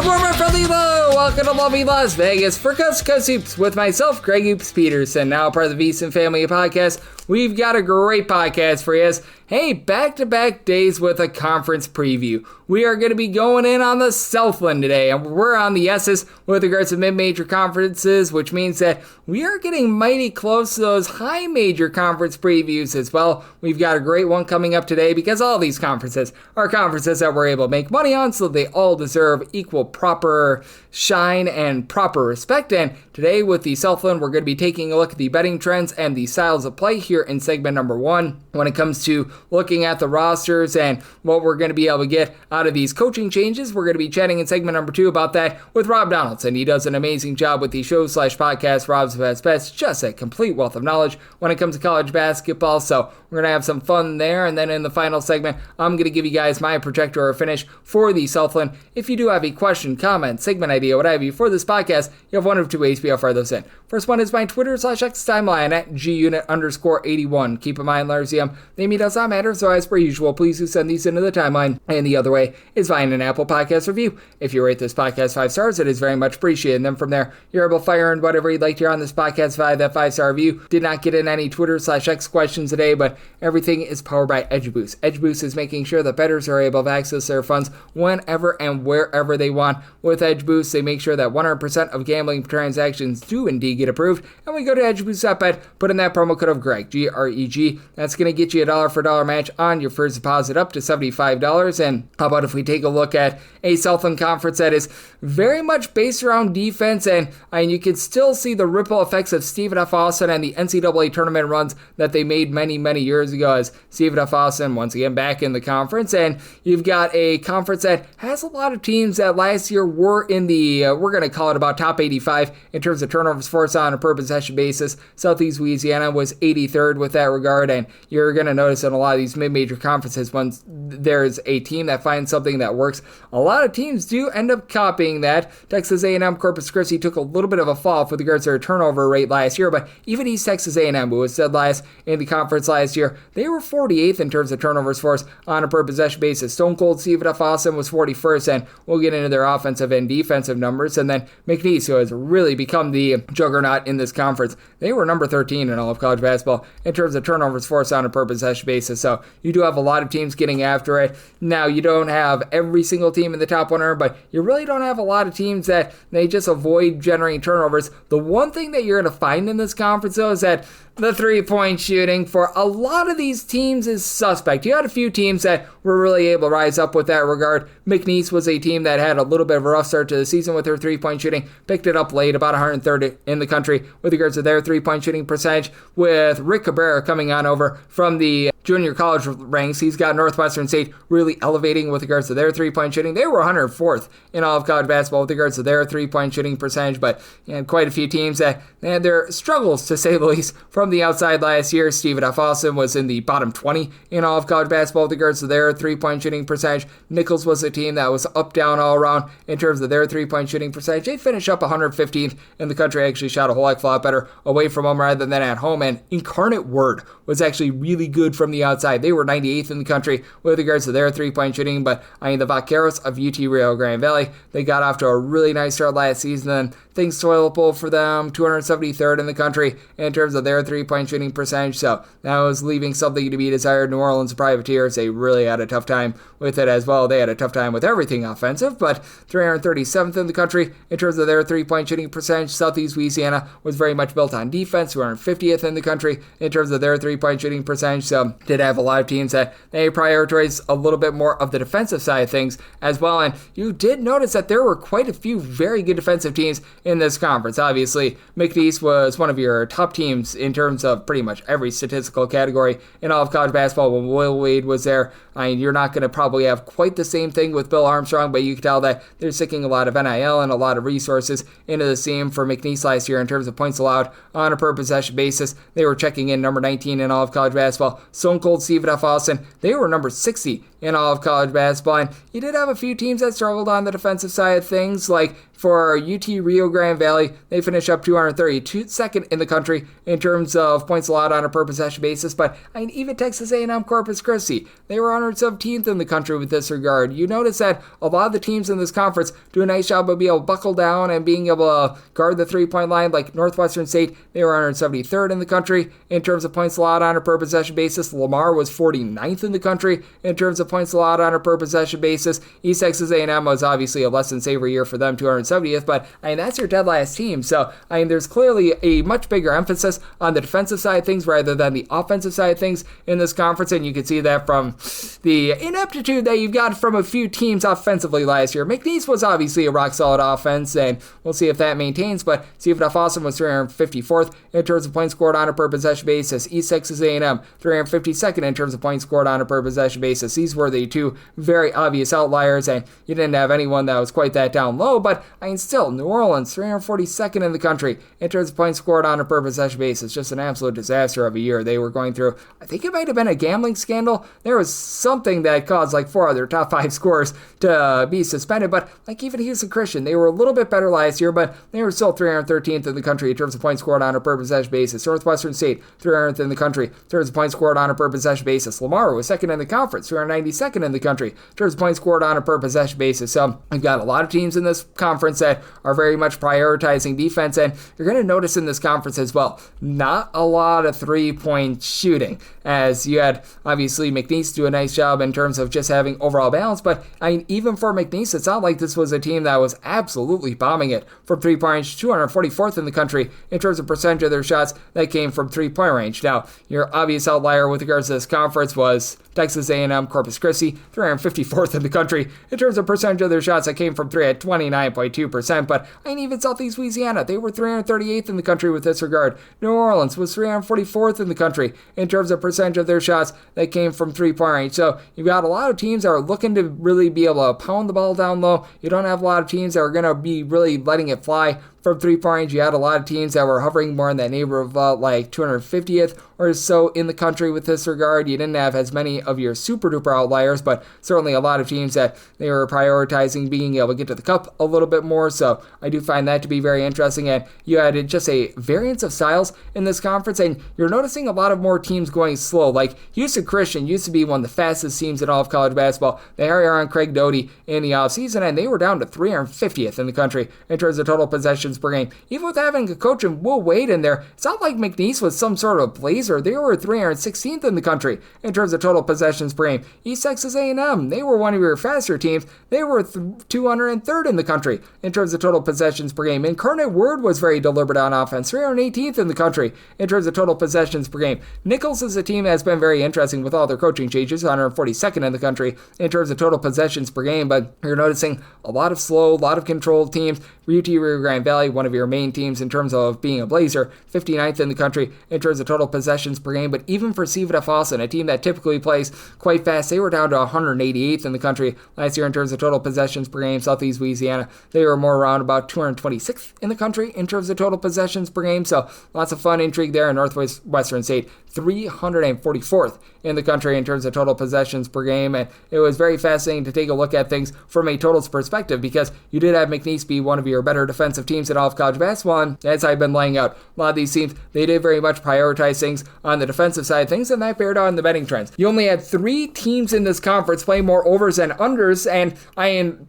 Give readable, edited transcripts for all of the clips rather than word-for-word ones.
warm and friendly hello! Welcome to lovely Las Vegas for Coast to Coast Hoops with myself, Greg Hoops Peterson, now part of the VSiN family of podcasts. We've got a great podcast for you. Hey, back-to-back days with a conference preview. We are going to be going in on the Southland today, and we're on the S's with regards to mid-major conferences, which means that we are getting mighty close to those high-major conference previews as well. We've got a great one coming up today because all these conferences are conferences that we're able to make money on, so they all deserve equal proper shine and proper respect. And today with the Southland, we're going to be taking a look at the betting trends and the styles of play here in segment number 1 when it comes to looking at the rosters and what we're going to be able to get out of these coaching changes. We're going to be chatting in segment number 2 about that with Rob Donaldson. He does an amazing job with the show/podcast, Rob's Best, just a complete wealth of knowledge when it comes to college basketball. So we're going to have some fun there. And then in the final segment, I'm going to give you guys my projector or finish for the Southland. If you do have a question, comment, segment idea, what have you for this podcast, you have one of two ways to be able to fire those in. First one is my Twitter/X timeline at gunit_81. Keep in mind, Larsium, name does not matter, so as per usual, please do send these into the timeline. And the other way is via an Apple Podcast review. If you rate this podcast 5 stars, it is very much appreciated. And then from there, you're able to fire in whatever you'd like to hear on this podcast via that 5-star review. Did not get in any Twitter/X questions today, but everything is powered by EdgeBoost. EdgeBoost is making sure that bettors are able to access their funds whenever and wherever they want. With EdgeBoost, they make sure that 100% of gambling transactions do indeed get approved. And we go to EdgeBoost.bet, put in that promo code of Greg, G-R-E-G. That's going to get you a dollar for dollar match on your first deposit up to $75. And how about if we take a look at a Southland Conference that is very much based around defense, and you can still see the ripple effects of Stephen F. Austin and the NCAA tournament runs that they made many, many years ago as Stephen F. Austin once again back in the conference. And you've got a conference that has a lot of teams that last year were in the, we're going to call it about top 85 in terms of turnovers forced on a per possession basis. Southeast Louisiana was 83rd with that regard, and you're going to notice in a lot of these mid-major conferences when there's a team that finds something that works, a lot of teams do end up copying that. Texas A&M Corpus Christi took a little bit of a fall with regards to their turnover rate last year, but even East Texas A&M, who was dead last in the conference last year, they were 48th in terms of turnovers forced on a per possession basis. Stone Cold Stephen F. Austin was 41st, and we'll get into their offensive and defensive numbers. And then McNeese, who has really become the juggernaut in this conference, they were number 13 in all of college basketball in terms of turnovers forced on a per possession basis. So you do have a lot of teams getting after it. Now, you don't have every single team in the top 100, but you really don't have a lot of teams that they just avoid generating turnovers. The one thing that you're going to find in this conference, though, is that the three-point shooting for a lot of these teams is suspect. You had a few teams that were really able to rise up with that regard. McNeese was a team that had a little bit of a rough start to the season with their three-point shooting, picked it up late, about 103rd in the country with regards to their three-point shooting percentage, with Rick Cabrera coming on over from the junior college ranks. He's got Northwestern State really elevating with regards to their three-point shooting. They were 104th in all of college basketball with regards to their three-point shooting percentage, but you had quite a few teams that they had their struggles, to say the least, from the outside last year. Stephen F. Austin was in the bottom 20 in all of college basketball with regards to their three-point shooting percentage. Nichols was a team that was up, down, all around in terms of their three-point shooting percentage. They finished up 115th in the country, actually shot a whole heck of a lot better away from home rather than at home. And Incarnate Word was actually really good from the outside. They were 98th in the country with regards to their three-point shooting, but the Vaqueros of UT Rio Grande Valley, they got off to a really nice start last season, and things toilet bowl for them, 273rd in the country in terms of their three-point shooting percentage, so that was leaving something to be desired. New Orleans Privateers, they really had a tough time with it as well. They had a tough time with everything offensive, but 337th in the country in terms of their three-point shooting percentage. Southeast Louisiana was very much built on defense, 250th in the country in terms of their three-point shooting percentage, so did have a lot of teams that they prioritize a little bit more of the defensive side of things as well, and you did notice that there were quite a few very good defensive teams in this conference. Obviously, McNeese was one of your top teams in terms of pretty much every statistical category in all of college basketball when Will Wade was there. You're not going to probably have quite the same thing with Bill Armstrong, but you can tell that they're sticking a lot of NIL and a lot of resources into the team for McNeese last year in terms of points allowed on a per possession basis. They were checking in number 19 in all of college basketball. Stone Cold Stephen F. Austin, they were number 60 in all of college basketball. And you did have a few teams that struggled on the defensive side of things, like for UT Rio Grande Valley, they finished up 232nd in the country in terms of points allowed on a per possession basis. But even Texas A&M Corpus Christi, they were 117th in the country with this regard. You notice that a lot of the teams in this conference do a nice job of being able to buckle down and being able to guard the three-point line. Like Northwestern State, they were 173rd in the country in terms of points allowed on a per possession basis. Lamar was 49th in the country in terms of points allowed on a per possession basis. East Texas A&M was obviously a less than savory year for them, 270th, but that's your dead last team. So there's clearly a much bigger emphasis on the defensive side of things rather than the offensive side of things in this conference, and you can see that from the ineptitude that you've got from a few teams offensively last year. McNeese was obviously a rock-solid offense, and we'll see if that maintains, but Stephen F. Austin was 354th in terms of points scored on a per possession basis. East Texas A&M, 352nd in terms of points scored on a per possession basis. These were the two very obvious outliers, and you didn't have anyone that was quite that down low, but still, New Orleans, 342nd in the country in terms of points scored on a per possession basis. Just an absolute disaster of a year they were going through. I think it might have been a gambling scandal. There was something that caused like 4 of their top 5 scorers to be suspended, but like even Houston Christian, they were a little bit better last year, but they were still 313th in the country in terms of points scored on a per possession basis. Northwestern State, 300th in the country in terms of points scored on a per possession basis. Lamar was 2nd in the conference, 392nd in the country in terms of points scored on a per possession basis. So we've got a lot of teams in this conference that are very much prioritizing defense, and you're going to notice in this conference as well, not a lot of three-point shooting, as you had obviously McNeese do a nice job in terms of just having overall balance, but even for McNeese, it's not like this was a team that was absolutely bombing it from three-point range, 244th in the country in terms of percentage of their shots that came from three-point range. Now, your obvious outlier with regards to this conference was Texas A&M Corpus Christi, 354th in the country in terms of percentage of their shots that came from three at 29.2%, but even Southeast Louisiana, they were 338th in the country with this regard. New Orleans was 344th in the country in terms of percentage of their shots that came from three-point range. So you've got a lot of teams that are looking to really be able to pound the ball down low. You don't have a lot of teams that are going to be really letting it fly from three-point range. You had a lot of teams that were hovering more in that neighborhood of like 250th or so in the country with this regard. You didn't have as many of your super-duper outliers, but certainly a lot of teams that they were prioritizing being able to get to the cup a little bit more. So I do find that to be very interesting. And you had just a variance of styles in this conference, and you're noticing a lot of more teams going slow. Like Houston Christian used to be one of the fastest teams in all of college basketball. They hired on Craig Doty in the offseason, and they were down to 350th in the country in terms of total possessions per game. Even with having a coach in Will Wade in there, it's not like McNeese was some sort of blazer. They were 316th in the country in terms of total possessions per game. East Texas A&M, they were one of your faster teams. They were 203rd in the country in terms of total possessions per game. Incarnate Word was very deliberate on offense, 318th in the country in terms of total possessions per game. Nichols is a team that's been very interesting with all their coaching changes, 142nd in the country in terms of total possessions per game, but you're noticing a lot of slow, a lot of controlled teams. UT Rio Grande Valley, one of your main teams in terms of being a Blazer, 59th in the country in terms of total possessions per game. But even for Stephen F. Austin, a team that typically plays quite fast, they were down to 188th in the country last year in terms of total possessions per game. Southeast Louisiana, they were more around about 226th in the country in terms of total possessions per game. So lots of fun intrigue there. In Northwestern State, 344th in the country in terms of total possessions per game. And it was very fascinating to take a look at things from a totals perspective, because you did have McNeese be one of your better defensive teams in all of college basketball. And as I've been laying out, a lot of these teams, they did very much prioritize things on the defensive side of things, and that bared out in the betting trends. You only had 3 teams in this conference play more overs than unders, and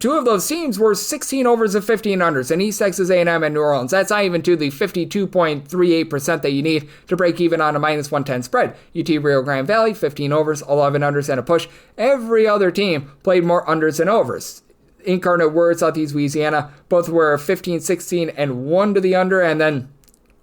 2 of those teams were 16 overs and 15 unders, in East Texas A&M and New Orleans. That's not even to the 52.38% that you need to break even on a minus 110 spread. UT Rio Grande Valley, 15 overs, 11 unders, and a push. Every other team played more unders than overs. Incarnate Word, Southeast Louisiana, both were 15, 16, and 1 to the under, and then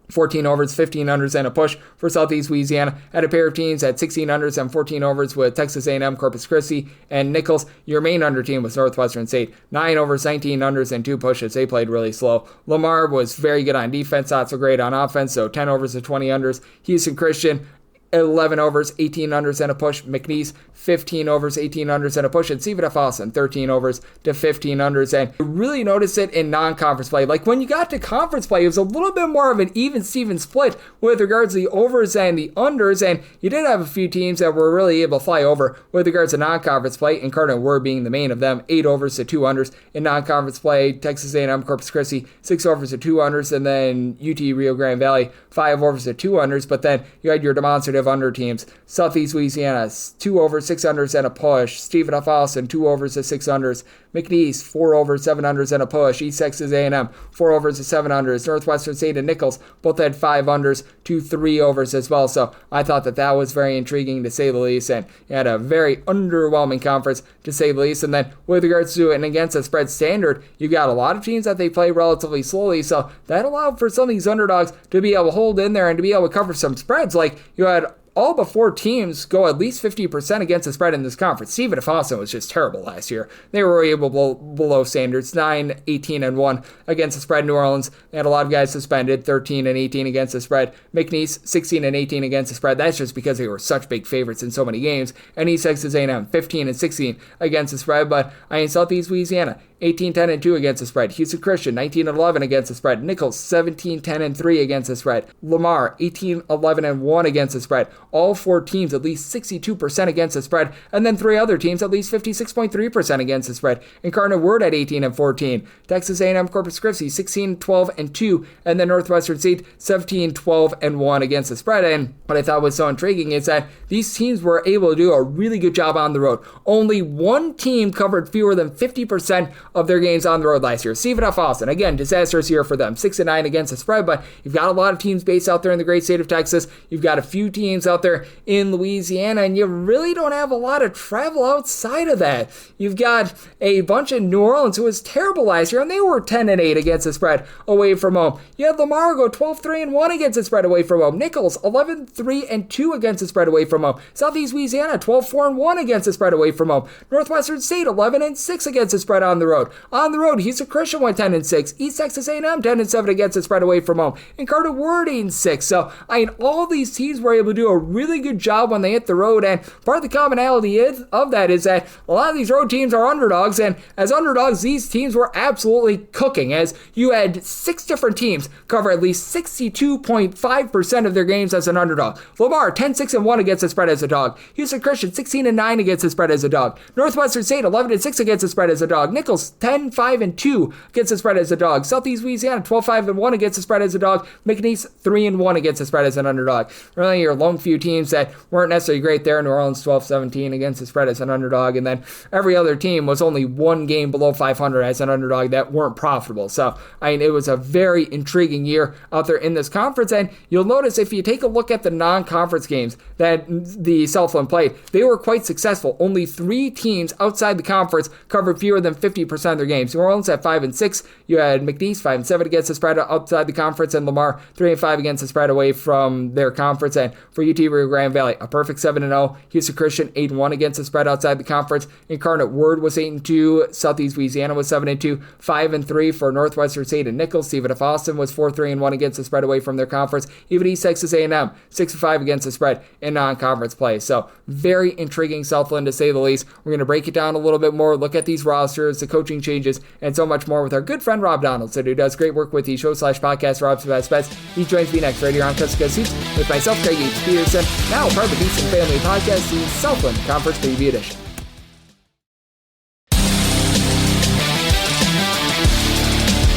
14 overs, 15 unders, and a push for Southeast Louisiana. Had a pair of teams at 16 unders and 14 overs with Texas A&M, Corpus Christi, and Nichols. Your main under team was Northwestern State. 9 overs, 19 unders, and 2 pushes. They played really slow. Lamar was very good on defense, not so great on offense, so 10 overs to 20 unders. Houston Christian, 11 overs, 18 unders and a push. McNeese, 15 overs, 18 unders and a push. And Stephen F. Austin, 13 overs to 15 unders. And you really notice it in non-conference play. Like when you got to conference play, it was a little bit more of an even-Steven split with regards to the overs and the unders. And you did have a few teams that were really able to fly over with regards to non-conference play. Incarnate Word being the main of them, 8 overs to 2 unders. In non-conference play, Texas A&M Corpus Christi, 6 overs to 2 unders. And then UT Rio Grande Valley, 5 overs to 2 unders. But then you had your demonstrative under teams. Southeast Louisiana, 2 overs, 6 unders and a push. Stephen F. Austin, 2 overs to 6 unders. McNeese, 4 overs, 7 unders and a push. East Texas A&M, 4 overs to 7 unders. Northwestern State and Nichols both had 5 unders to 3 overs as well. So I thought that was very intriguing to say the least. And you had a very underwhelming conference to say the least. And then with regards to and against a spread standard, you got a lot of teams that they play relatively slowly. So that allowed for some of these underdogs to be able to hold in there and to be able to cover some spreads. Like you had all but 4 teams go at least 50% against the spread in this conference. Stephen F. Austin was just terrible last year. They were able below standards, 9, 18, and 1 against the spread. New Orleans, they had a lot of guys suspended, 13 and 18 against the spread. McNeese, 16 and 18 against the spread. That's just because they were such big favorites in so many games. And East Texas A&M, 15 and 16 against the spread. But Southeast Louisiana, 18, 10, and 2 against the spread. Houston Christian, 19, and 11 against the spread. Nichols, 17, 10, and 3 against the spread. Lamar, 18, 11, and 1 against the spread. All 4 teams at least 62% against the spread, and then 3 other teams at least 56.3% against the spread. Incarnate Word at 18 and 14. Texas A&M Corpus Christi, 16, 12, and 2, and then Northwestern State, 17, 12, and 1 against the spread. And what I thought was so intriguing is that these teams were able to do a really good job on the road. Only one team covered fewer than 50% of their games on the road last year. Stephen F. Austin, again, disastrous year for them, 6 and 9 against the spread, but you've got a lot of teams based out there in the great state of Texas. You've got a few teams out there in Louisiana, and you really don't have a lot of travel outside of that. You've got a bunch in New Orleans who was terrible last year, and they were 10 and 8 against the spread away from home. You had Lamar go 12, 3, and 1 against the spread away from home. Nichols, 11, 3, and 2 against the spread away from home. Southeast Louisiana, 12, 4, and 1 against the spread away from home. Northwestern State, 11 and 6 against the spread on the road. On the road, Houston Christian went 10 and 6. East Texas A&M 10 and 7 against the spread away from home. Incarnate Word 8 and 6. So all these teams were able to do a really good job when they hit the road. And part of the commonality of that is that a lot of these road teams are underdogs. And as underdogs, these teams were absolutely cooking. As you had 6 different teams cover at least 62.5% of their games as an underdog. Lamar 10, 6, and 1 against the spread as a dog. Houston Christian 16 and 9 against the spread as a dog. Northwestern State 11 and 6 against the spread as a dog. Nichols 10, 5, and 2 against the spread as a dog. Southeast Louisiana 12, 5, and 1 against the spread as a dog. McNeese 3 and 1 against the spread as an underdog. Really, your lone few teams that weren't necessarily great there. New Orleans 12, 17 against the spread as an underdog, and then every other team was only 1 game below 500 as an underdog that weren't profitable. So it was a very intriguing year out there in this conference, and you'll notice if you take a look at the non-conference games that the Southland played, they were quite successful. Only 3 teams outside the conference covered fewer than 50% of their games. New Orleans at 5 and 6. You had McNeese 5 and 7 against the spread outside the conference, and Lamar 3 and 5 against the spread away from their conference. And for UT Rio Grande Valley, a perfect 7 and 0. Houston Christian 8 and 1 against the spread outside the conference. Incarnate Word was 8 and 2. Southeast Louisiana was 7 and 2. 5 and 3 for Northwestern State and Nichols. Stephen F. Austin was 4, 3 and 1 against the spread away from their conference. Even East Texas A&M 6 and 5 against the spread in non-conference play. So very intriguing Southland to say the least. We're going to break it down a little bit more, look at these rosters, the coaching changes, and so much more with our good friend Rob Donaldson, who does great work with the show/podcast Rob's Best Bets. He joins me next right here on Cusco Seats with myself, Greg Peterson, now part of the Beats and Family Podcast, the Southland Conference Preview Edition.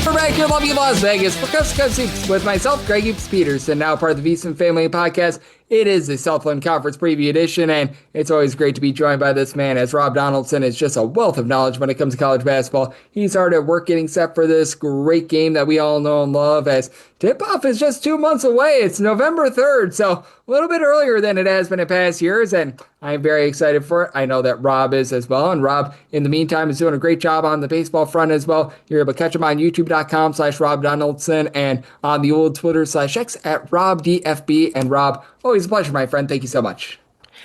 We're back here in lovely Las Vegas for Cusco Seats with myself, Greg Peterson, now part of the Beats and Family Podcast. It is the Southland Conference Preview Edition, and it's always great to be joined by this man, as Rob Donaldson is just a wealth of knowledge when it comes to college basketball. He's hard at work getting set for this great game that we all know and love, as tip-off is just 2 months away. It's November 3rd, so a little bit earlier than it has been in past years, and I'm very excited for it. I know that Rob is as well, and Rob, in the meantime, is doing a great job on the baseball front as well. You're able to catch him on youtube.com/Rob Donaldson and on the old Twitter/X at RobDFB. And Rob, always a pleasure, my friend. Thank you so much.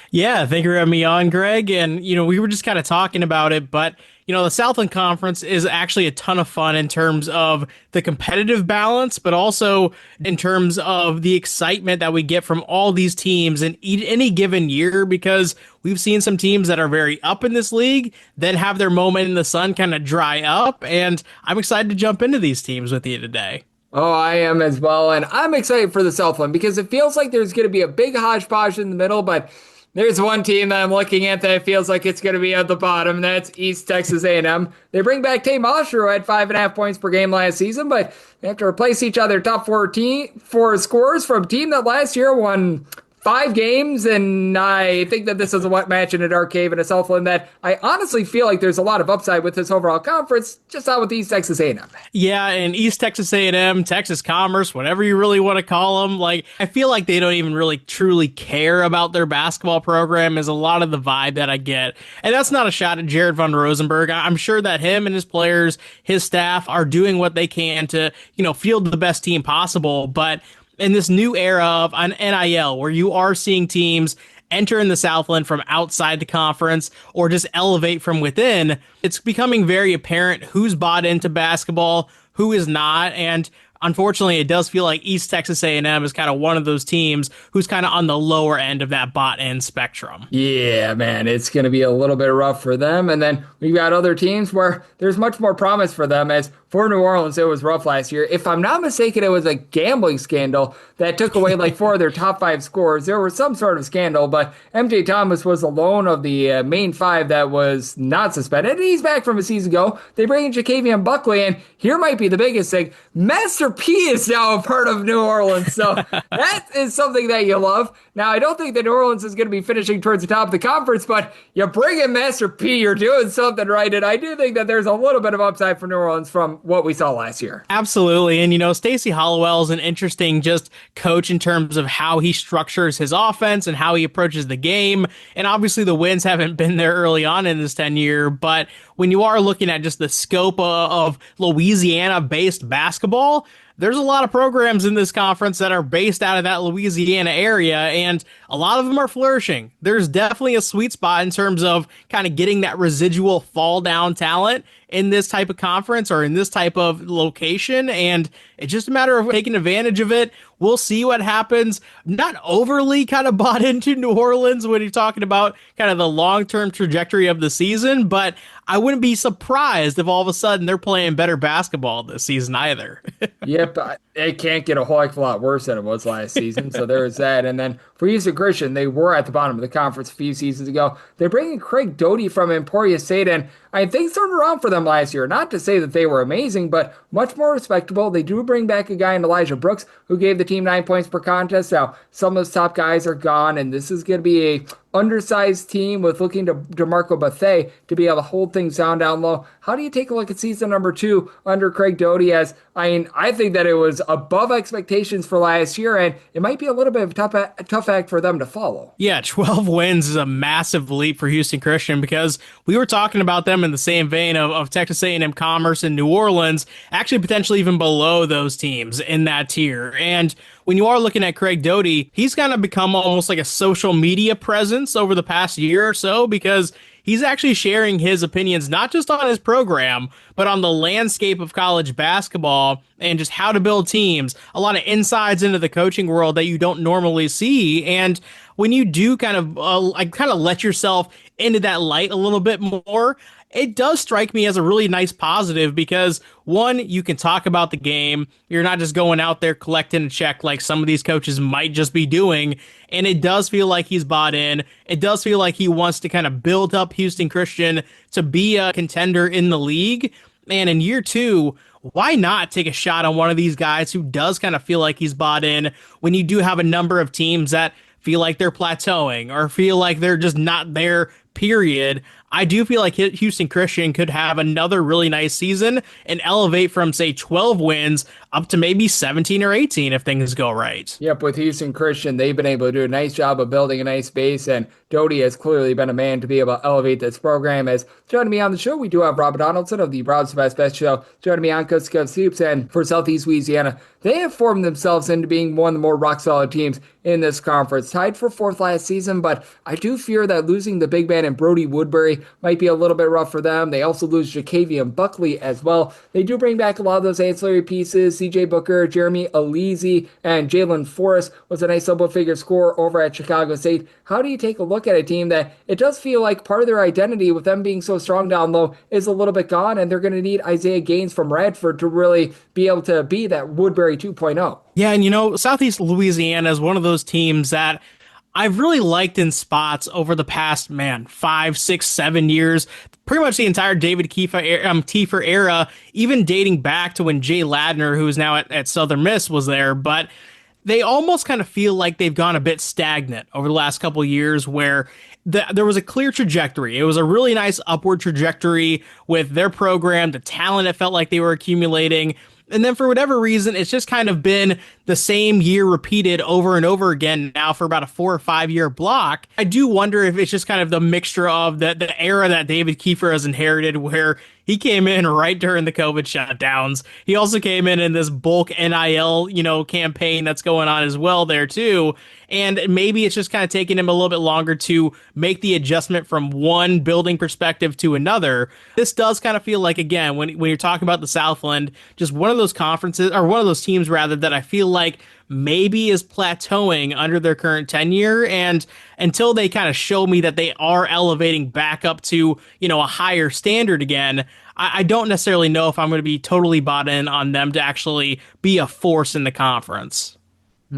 Yeah, thank you for having me on, Greg. And, we were just kind of talking about it, but, The Southland Conference is actually a ton of fun in terms of the competitive balance, but also in terms of the excitement that we get from all these teams in any given year, because we've seen some teams that are very up in this league, then have their moment in the sun kind of dry up. And I'm excited to jump into these teams with you today. Oh, I am as well. And I'm excited for the Southland because it feels like there's going to be a big hodgepodge in the middle, but there's one team that I'm looking at that feels like it's going to be at the bottom. That's East Texas A&M. They bring back Tate Mosher, who had 5.5 points per game last season, but they have to replace each other top four scores from a team that last year won 5 games, and I think that this is a wet match in a dark cave in a Southland that I honestly feel like there's a lot of upside with this overall conference, just not with East Texas A&M. Yeah, and East Texas A&M, Texas Commerce, whatever you really want to call them, I feel like they don't even really truly care about their basketball program is a lot of the vibe that I get. And that's not a shot at Jared Van Rosenberg. I'm sure that him and his players, his staff are doing what they can to, field the best team possible, but in this new era of an NIL where you are seeing teams enter in the Southland from outside the conference or just elevate from within, it's becoming very apparent who's bought into basketball, who is not. And unfortunately, it does feel like East Texas A&M is kind of one of those teams who's kind of on the lower end of that bought-in spectrum. Yeah, man, it's going to be a little bit rough for them. And then we've got other teams where there's much more promise for them. As for New Orleans, it was rough last year. If I'm not mistaken, it was a gambling scandal that took away 4 of their top 5 scores. There was some sort of scandal, but MJ Thomas was alone of the main 5 that was not suspended. And he's back from a season ago. They bring in Ja'Cavion Buckley, and here might be the biggest thing. Master P is now a part of New Orleans, so that is something that you love. Now, I don't think that New Orleans is going to be finishing towards the top of the conference, but you bring in Master P, you're doing something right, and I do think that there's a little bit of upside for New Orleans from what we saw last year. Absolutely, and Stacey Hollowell is an interesting just coach in terms of how he structures his offense and how he approaches the game, and obviously the wins haven't been there early on in this tenure, but when you are looking at just the scope of Louisiana-based basketball, there's a lot of programs in this conference that are based out of that Louisiana area, and a lot of them are flourishing. There's definitely a sweet spot in terms of kind of getting that residual fall down talent in this type of conference or in this type of location, and it's just a matter of taking advantage of it. We'll see what happens. Not overly kind of bought into New Orleans when you're talking about kind of the long-term trajectory of the season, but I wouldn't be surprised if all of a sudden they're playing better basketball this season either. Yep, it can't get a whole heck of a lot worse than it was last season, so there is that. And then for Houston Christian, they were at the bottom of the conference a few seasons ago. They're bringing Craig Doty from Emporia State, and I think turned around for them last year. Not to say that they were amazing, but much more respectable. They do bring back a guy in Elijah Brooks who gave the team 9 points per contest. Now, some of those top guys are gone, and this is going to be a undersized team with looking to DeMarco Bethea to be able to hold things down low. How do you take a look at season number 2 under Craig Doty? I think that it was above expectations for last year, and it might be a little bit of a tough act for them to follow. Yeah, 12 wins is a massive leap for Houston Christian, because we were talking about them in the same vein of Texas A&M Commerce and New Orleans, actually potentially even below those teams in that tier. And when you are looking at Craig Doty, he's kind of become almost like a social media presence over the past year or so, because he's actually sharing his opinions, not just on his program, but on the landscape of college basketball and just how to build teams. A lot of insights into the coaching world that you don't normally see. And when you do kind of let yourself into that light a little bit more, it does strike me as a really nice positive, because one, you can talk about the game. You're not just going out there collecting a check like some of these coaches might just be doing. And it does feel like he's bought in. It does feel like he wants to kind of build up Houston Christian to be a contender in the league. And in year 2, why not take a shot on one of these guys who does kind of feel like he's bought in, when you do have a number of teams that feel like they're plateauing or feel like they're just not there, period. I do feel like Houston Christian could have another really nice season and elevate from, say, 12 wins up to maybe 17 or 18 if things go right. Yep, with Houston Christian, they've been able to do a nice job of building a nice base, and Doty has clearly been a man to be able to elevate this program. As joining me on the show, we do have Rob Donaldson of the Broad's Best Show, joining me on Coast to Coast Hoops, and for Southeast Louisiana, they have formed themselves into being one of the more rock-solid teams in this conference, tied for 4th last season, but I do fear that losing the big man in Brody Woodbury January might be a little bit rough for them. They also lose Ja'Cavian Buckley as well. They do bring back a lot of those ancillary pieces. CJ Booker, Jeremy Alesi, and Jalen Forrest was a nice double-figure score over at Chicago State. How do you take a look at a team that it does feel like part of their identity with them being so strong down low is a little bit gone, and they're going to need Isaiah Gaines from Radford to really be able to be that Woodbury 2.0? Yeah, and Southeast Louisiana is one of those teams that I've really liked in spots over the past, 5, 6, 7 years. Pretty much the entire David Kiefer era, even dating back to when Jay Ladner, who is now at Southern Miss, was there. But they almost kind of feel like they've gone a bit stagnant over the last couple of years, where there was a clear trajectory. It was a really nice upward trajectory with their program, the talent it felt like they were accumulating. And then for whatever reason, it's just kind of been the same year repeated over and over again now for about a 4 or 5 year block. I do wonder if it's just kind of the mixture of the era that David Kiefer has inherited, where he came in right during the COVID shutdowns. He also came in this bulk NIL, campaign that's going on as well there too. And maybe it's just kind of taking him a little bit longer to make the adjustment from one building perspective to another. This does kind of feel like, again, when you're talking about the Southland, just one of those conferences, or one of those teams rather, that I feel like maybe is plateauing under their current tenure. And until they kind of show me that they are elevating back up to, a higher standard again, I don't necessarily know if I'm going to be totally bought in on them to actually be a force in the conference.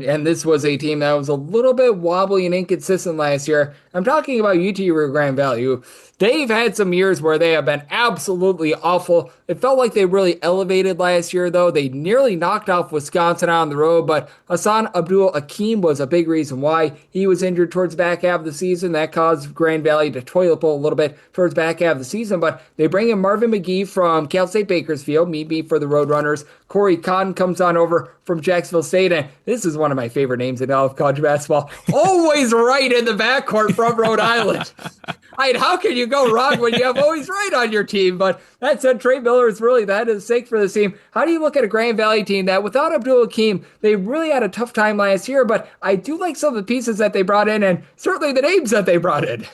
And this was a team that was a little bit wobbly and inconsistent last year. I'm talking about UT Rio Grande Valley, who they've had some years where they have been absolutely awful. It felt like they really elevated last year, though. They nearly knocked off Wisconsin on the road, but Hassan Abdul Akeem was a big reason why. He was injured towards the back half of the season. That caused Grand Valley to toilet bowl a little bit towards the back half of the season, but they bring in Marvin McGee from Cal State Bakersfield, meet me for the Roadrunners. Corey Cotton comes on over from Jacksonville State, and this is one of my favorite names in all of college basketball. Always right in the backcourt from Rhode Island. How can you go wrong when you have always right on your team? But that said, Trey Miller is really that is sake for this team. How do you look at a Grand Valley team that without Abdul Hakim, they really had a tough time last year, but I do like some of the pieces that they brought in and certainly the names that they brought in.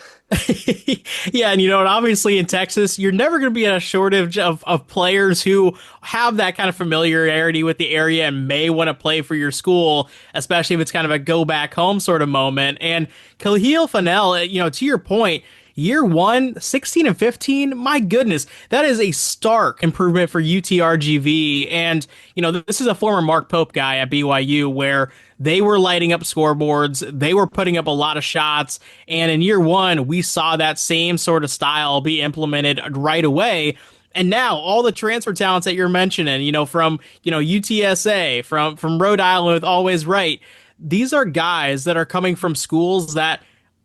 Yeah, and obviously in Texas, you're never going to be in a shortage of players who have that kind of familiarity with the area and may want to play for your school, especially if it's kind of a go back home sort of moment. And Kahil Fennell, to your point, Year 1, 16 and 15, my goodness, that is a stark improvement for UTRGV. And, this is a former Mark Pope guy at BYU, where they were lighting up scoreboards, they were putting up a lot of shots, and in year 1, we saw that same sort of style be implemented right away. And now all the transfer talents that you're mentioning, from, UTSA, from Rhode Island with Always Right, these are guys that are coming from schools that,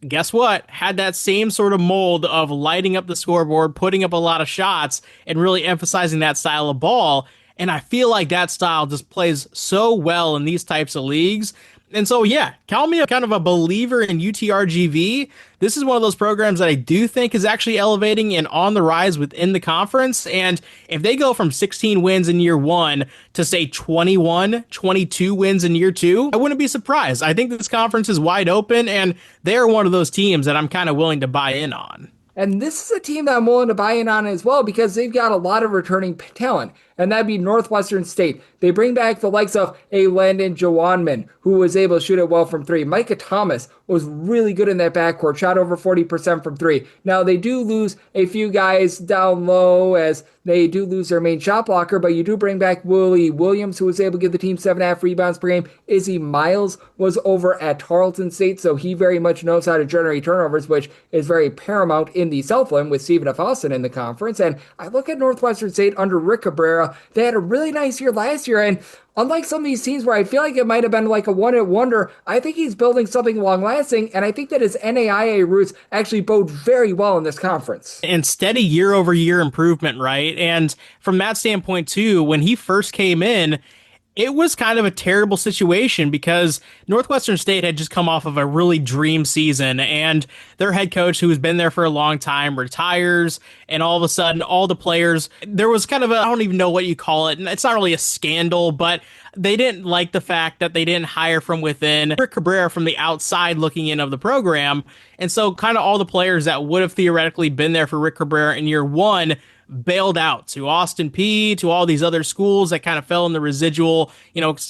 guess what, had that same sort of mold of lighting up the scoreboard, putting up a lot of shots, and really emphasizing that style of ball. And I feel like that style just plays so well in these types of leagues. And so, yeah, call me kind of a believer in UTRGV. This is one of those programs that I do think is actually elevating and on the rise within the conference. And if they go from 16 wins in year 1 to, say, 21, 22 wins in year 2, I wouldn't be surprised. I think this conference is wide open, and they're one of those teams that I'm kind of willing to buy in on. And this is a team that I'm willing to buy in on as well because they've got a lot of returning talent, and that'd be Northwestern State. They bring back the likes of a Landon Jawanman, who was able to shoot it well from 3. Micah Thomas was really good in that backcourt, shot over 40% from 3. Now, they do lose a few guys down low as they do lose their main shot blocker, but you do bring back Willie Williams, who was able to give the team 7.5 rebounds per game. Izzy Miles was over at Tarleton State, so he very much knows how to generate turnovers, which is very paramount in the Southland with Stephen F. Austin in the conference. And I look at Northwestern State under Rick Cabrera. They had a really nice year last year, and unlike some of these teams where I feel like it might have been like a one-hit wonder, I think he's building something long-lasting, and I think that his NAIA roots actually bode very well in this conference. And steady year-over-year improvement, right? And from that standpoint, too, when he first came in, It was kind of a terrible situation because Northwestern State had just come off of a really dream season, and their head coach, who has been there for a long time, retires, and all of a sudden, all the players, there was kind of a, I don't even know what you call it, and it's not really a scandal, but they didn't like the fact that they didn't hire from within Rick Cabrera from the outside looking in of the program, and so kind of all the players that would have theoretically been there for Rick Cabrera in year one bailed out to Austin P, to all these other schools that kind of fell in the residual,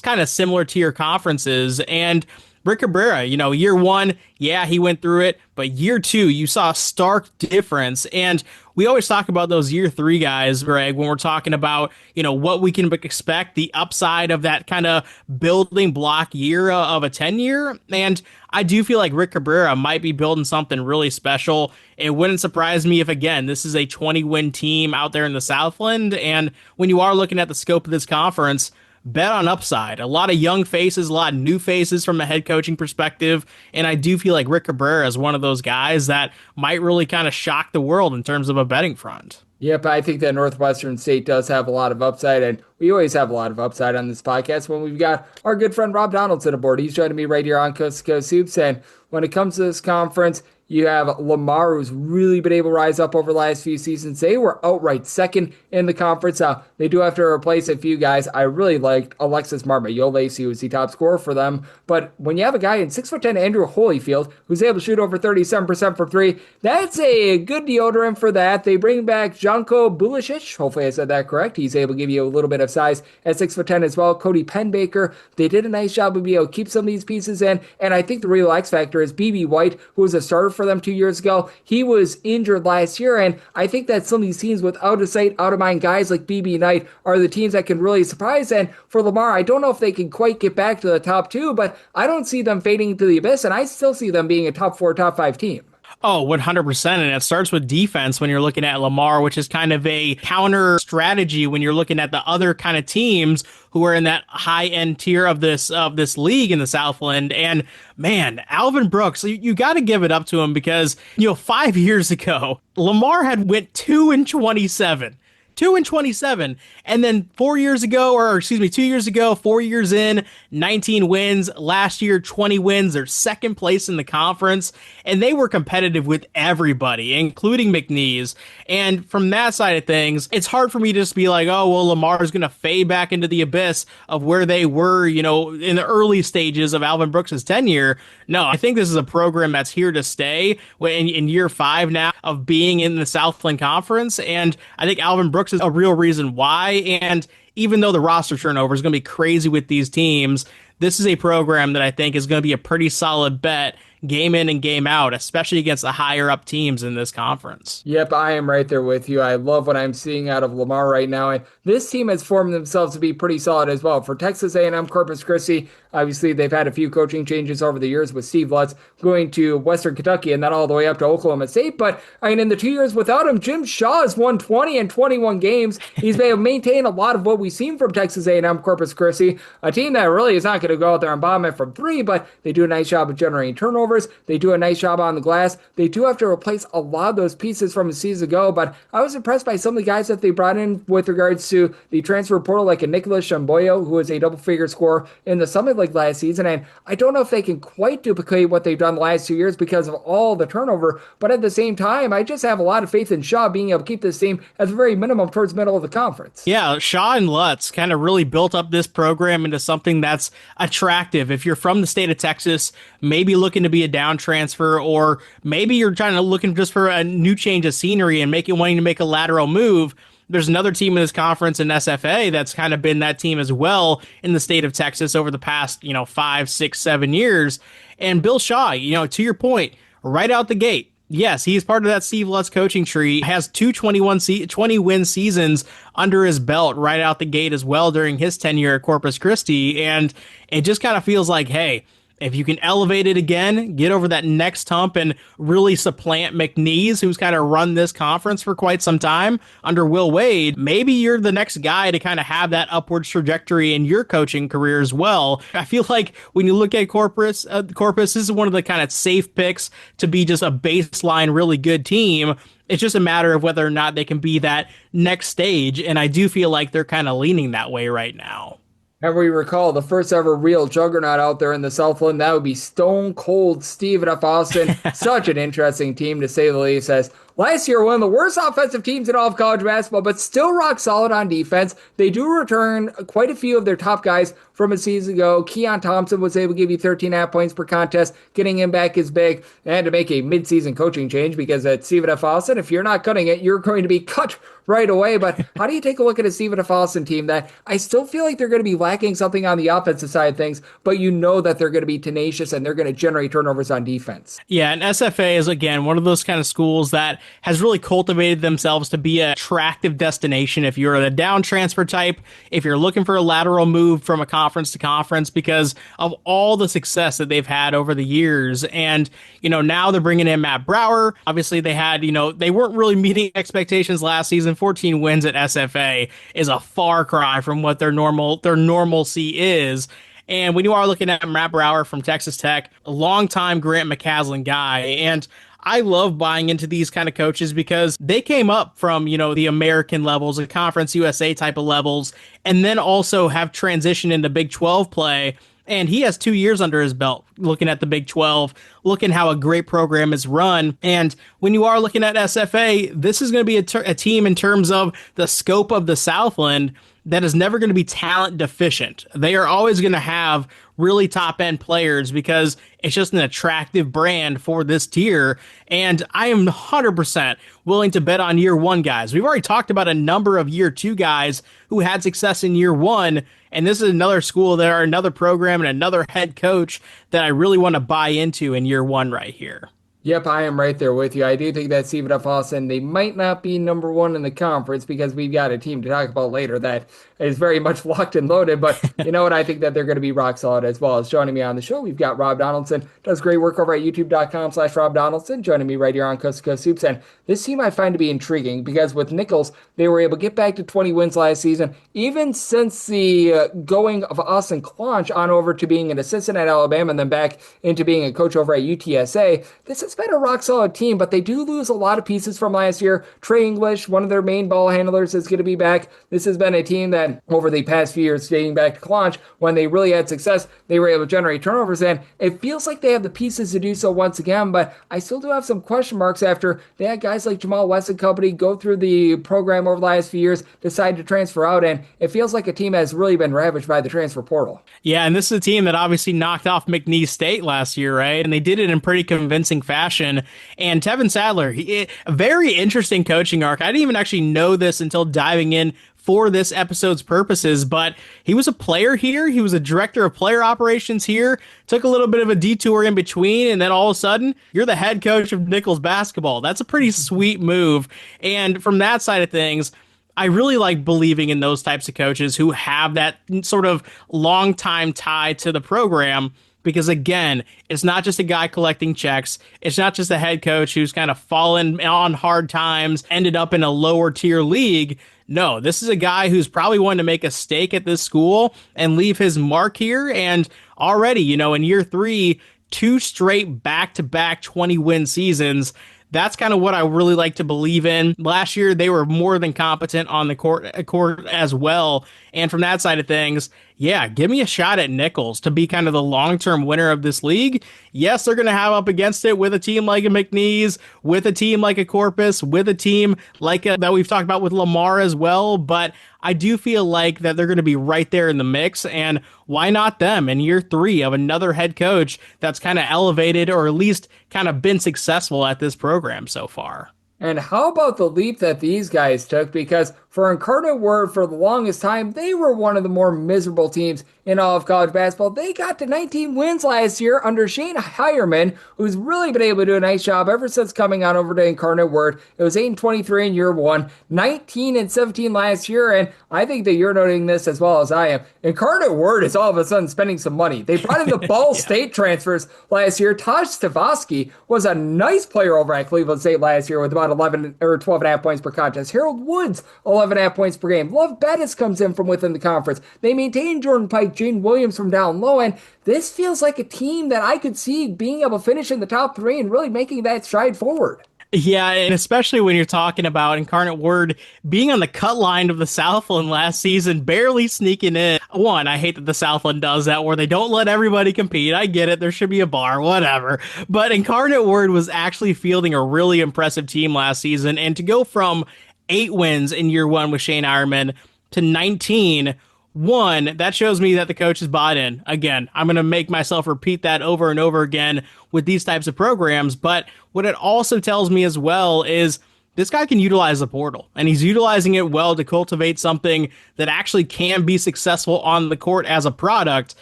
kind of similar tier conferences. And Rick Cabrera, year one, yeah, he went through it, but year two, you saw a stark difference. And we always talk about those year three guys, Greg, when we're talking about, what we can expect, the upside of that kind of building block year of a 10-year. And I do feel like Rick Cabrera might be building something really special. It wouldn't surprise me if, again, this is a 20-win team out there in the Southland. And when you are looking at the scope of this conference, bet on upside. A lot of young faces, a lot of new faces from a head coaching perspective. And I do feel like Rick Cabrera is one of those guys that might really kind of shock the world in terms of a betting front. Yep, I think that Northwestern State does have a lot of upside, and we always have a lot of upside on this podcast when we've got our good friend Rob Donaldson aboard. He's joining me right here on Coast to Coast Hoops, and when it comes to this conference, you have Lamar, who's really been able to rise up over the last few seasons. They were outright second in the conference. Now, they do have to replace a few guys. I really liked Alexis Marmayole, who was the top scorer for them. But when you have a guy in 6'10" Andrew Holyfield, who's able to shoot over 37% from three, that's a good deodorant for that. They bring back Janko Bulisic. Hopefully I said that correct. He's able to give you a little bit of size at 6'10" as well. Cody Penbaker, they did a nice job of being able to keep some of these pieces in. And I think the real X factor is BB White, who was a starter for them 2 years ago. He was injured last year, and I think that some of these teams with out of sight, out of mind guys like BB Knight are the teams that can really surprise. And for Lamar, I don't know if they can quite get back to the top two, but I don't see them fading into the abyss, and I still see them being a top 4, top 5 team. Oh, 100%. And it starts with defense when you're looking at Lamar, which is kind of a counter strategy when you're looking at the other kind of teams who are in that high end tier of this league in the Southland. And man, Alvin Brooks, you got to give it up to him because, 5 years ago, Lamar had went 2-27. 2-27, and then 4 years ago, 2 years ago, 4 years in, 19 wins. Last year, 20 wins. They're second place in the conference, and they were competitive with everybody, including McNeese. And from that side of things, it's hard for me to just be like, oh, well, Lamar's going to fade back into the abyss of where they were, in the early stages of Alvin Brooks' tenure. No, I think this is a program that's here to stay in year 5 now of being in the Southland Conference, and I think Alvin Brooks is a real reason why. And even though the roster turnover is going to be crazy with these teams, this is a program that I think is going to be a pretty solid bet game in and game out, especially against the higher up teams in this conference. Yep, I am right there with you. I love what I'm seeing out of Lamar right now, and this team has formed themselves to be pretty solid as well. For Texas A&M Corpus Christi, obviously they've had a few coaching changes over the years with Steve Lutz going to Western Kentucky and then all the way up to Oklahoma State. But in the 2 years without him, Jim Shaw has won 20 and 21 games. He's been able to maintain a lot of what we've seen from Texas A&M Corpus Christi, a team that really is not going to go out there and bomb it from three, but they do a nice job of generating turnovers. They do a nice job on the glass. They do have to replace a lot of those pieces from a season ago, but I was impressed by some of the guys that they brought in with regards to the transfer portal, like a Nicholas Shamboyo, who was a double-figure scorer in the Summit League last season, and I don't know if they can quite duplicate what they've done the last 2 years because of all the turnover, but at the same time, I just have a lot of faith in Shaw being able to keep this team at the very minimum towards the middle of the conference. Yeah, Shaw and Lutz kind of really built up this program into something that's attractive. If you're from the state of Texas, maybe looking to be a down transfer, or maybe you're looking just for a new change of scenery and wanting to make a lateral move, there's another team in this conference in SFA that's kind of been that team as well in the state of Texas over the past, 5, 6, 7 years. And Bill Shaw, to your point, right out the gate, yes, he's part of that Steve Lutz coaching tree, has 20-win seasons under his belt right out the gate as well during his tenure at Corpus Christi. And it just kind of feels like, hey, if you can elevate it again, get over that next hump and really supplant McNeese, who's kind of run this conference for quite some time under Will Wade, maybe you're the next guy to kind of have that upward trajectory in your coaching career as well. I feel like when you look at Corpus, this is one of the kind of safe picks to be just a baseline really good team. It's just a matter of whether or not they can be that next stage, and I do feel like they're kind of leaning that way right now. And we recall the first ever real juggernaut out there in the Southland, that would be Stone Cold Stephen F. Austin. Such an interesting team, to say the least, as last year, one of the worst offensive teams in all of college basketball, but still rock solid on defense. They do return quite a few of their top guys from a season ago. Keon Thompson was able to give you 13.5 points per contest. Getting him back is big. And to make a midseason coaching change, because at Stephen F. Austin, if you're not cutting it, you're going to be cut right away. But how do you take a look at a Stephen F. Austin team that I still feel like they're going to be lacking something on the offensive side of things, but you know that they're going to be tenacious and they're going to generate turnovers on defense? Yeah, and SFA is, again, one of those kind of schools that has really cultivated themselves to be an attractive destination if you're a down transfer type, if you're looking for a lateral move from a conference to conference, because of all the success that they've had over the years. And, now they're bringing in Matt Brower. Obviously, they had, they weren't really meeting expectations last season. 14 wins at SFA is a far cry from what their normalcy is. And when you are looking at Matt Brower from Texas Tech, a longtime Grant McCaslin guy, and I love buying into these kind of coaches because they came up from, the American levels and Conference USA type of levels, and then also have transitioned into Big 12 play. And he has 2 years under his belt looking at the Big 12, looking how a great program is run. And when you are looking at SFA, this is going to be a team in terms of the scope of the Southland that is never going to be talent deficient. They are always going to have really top end players because it's just an attractive brand for this tier. And I am 100% willing to bet on year one guys. We've already talked about a number of year two guys who had success in year one. And this is another school that are another program and another head coach that I really want to buy into in year one right here. Yep, I am right there with you. I do think that Stephen F. Austin, they might not be number one in the conference because we've got a team to talk about later that is very much locked and loaded. But you know what? I think that they're going to be rock solid as well. As joining me on the show, we've got Rob Donaldson. Does great work over at youtube.com/Rob Donaldson. Joining me right here on Coast to Coast Hoops. And this team I find to be intriguing because with Nichols, they were able to get back to 20 wins last season. Even since the going of Austin Clonch on over to being an assistant at Alabama and then back into being a coach over at UTSA, this has been a rock solid team, but they do lose a lot of pieces from last year. Trey English, one of their main ball handlers, is going to be back. This has been a team that over the past few years, dating back to Clonch, when they really had success, they were able to generate turnovers, and it feels like they have the pieces to do so once again, but I still do have some question marks after they had guys like Jamal West and company go through the program over the last few years, decide to transfer out, and it feels like a team has really been ravaged by the transfer portal. Yeah, and this is a team that obviously knocked off McNeese State last year, right? And they did it in pretty convincing fashion. And Tevin Sadler, a very interesting coaching arc. I didn't even actually know this until diving in for this episode's purposes, but he was a player here. He was a director of player operations here, took a little bit of a detour in between, and then all of a sudden, you're the head coach of Nichols basketball. That's a pretty sweet move. And from that side of things, I really like believing in those types of coaches who have that sort of long time tie to the program. Because again, it's not just a guy collecting checks. It's not just a head coach who's kind of fallen on hard times, ended up in a lower tier league. No, this is a guy who's probably wanting to make a stake at this school and leave his mark here. And already, in year three, 2 straight back-to-back 20-win seasons. That's kind of what I really like to believe in. Last year, they were more than competent on the court as well. And from that side of things, yeah, give me a shot at Nichols to be kind of the long-term winner of this league. Yes, they're going to have up against it with a team like a McNeese, with a team like a Corpus, with a team like that we've talked about with Lamar as well. But I do feel like that they're going to be right there in the mix. And why not them in year three of another head coach that's kind of elevated or at least kind of been successful at this program so far? And how about the leap that these guys took? Because for Incarnate Word, for the longest time, they were one of the more miserable teams in all of college basketball. They got to 19 wins last year under Shane Hireman, who's really been able to do a nice job ever since coming on over to Incarnate Word. It was 8-23 in year one, 19-17 last year, and I think that you're noting this as well as I am. Incarnate Word is all of a sudden spending some money. They brought in the Ball State transfers last year. Taj Stavosky was a nice player over at Cleveland State last year with about 11 or 12.5 points per contest. Harold Woods, 11.5 points per game. Love Bettis comes in from within the conference. They maintain Jordan Pike, Jaden Williams from down low, and this feels like a team that I could see being able to finish in the top 3 and really making that stride forward. Yeah, and especially when you're talking about Incarnate Word being on the cut line of the Southland last season, barely sneaking in. One, I hate that the Southland does that where they don't let everybody compete. I get it. There should be a bar, whatever. But Incarnate Word was actually fielding a really impressive team last season. And to go from 8 wins in year one with Shane Ironman to 19, one, that shows me that the coach is bought in. Again, I'm going to make myself repeat that over and over again with these types of programs. But what it also tells me as well is this guy can utilize the portal, and he's utilizing it well to cultivate something that actually can be successful on the court as a product.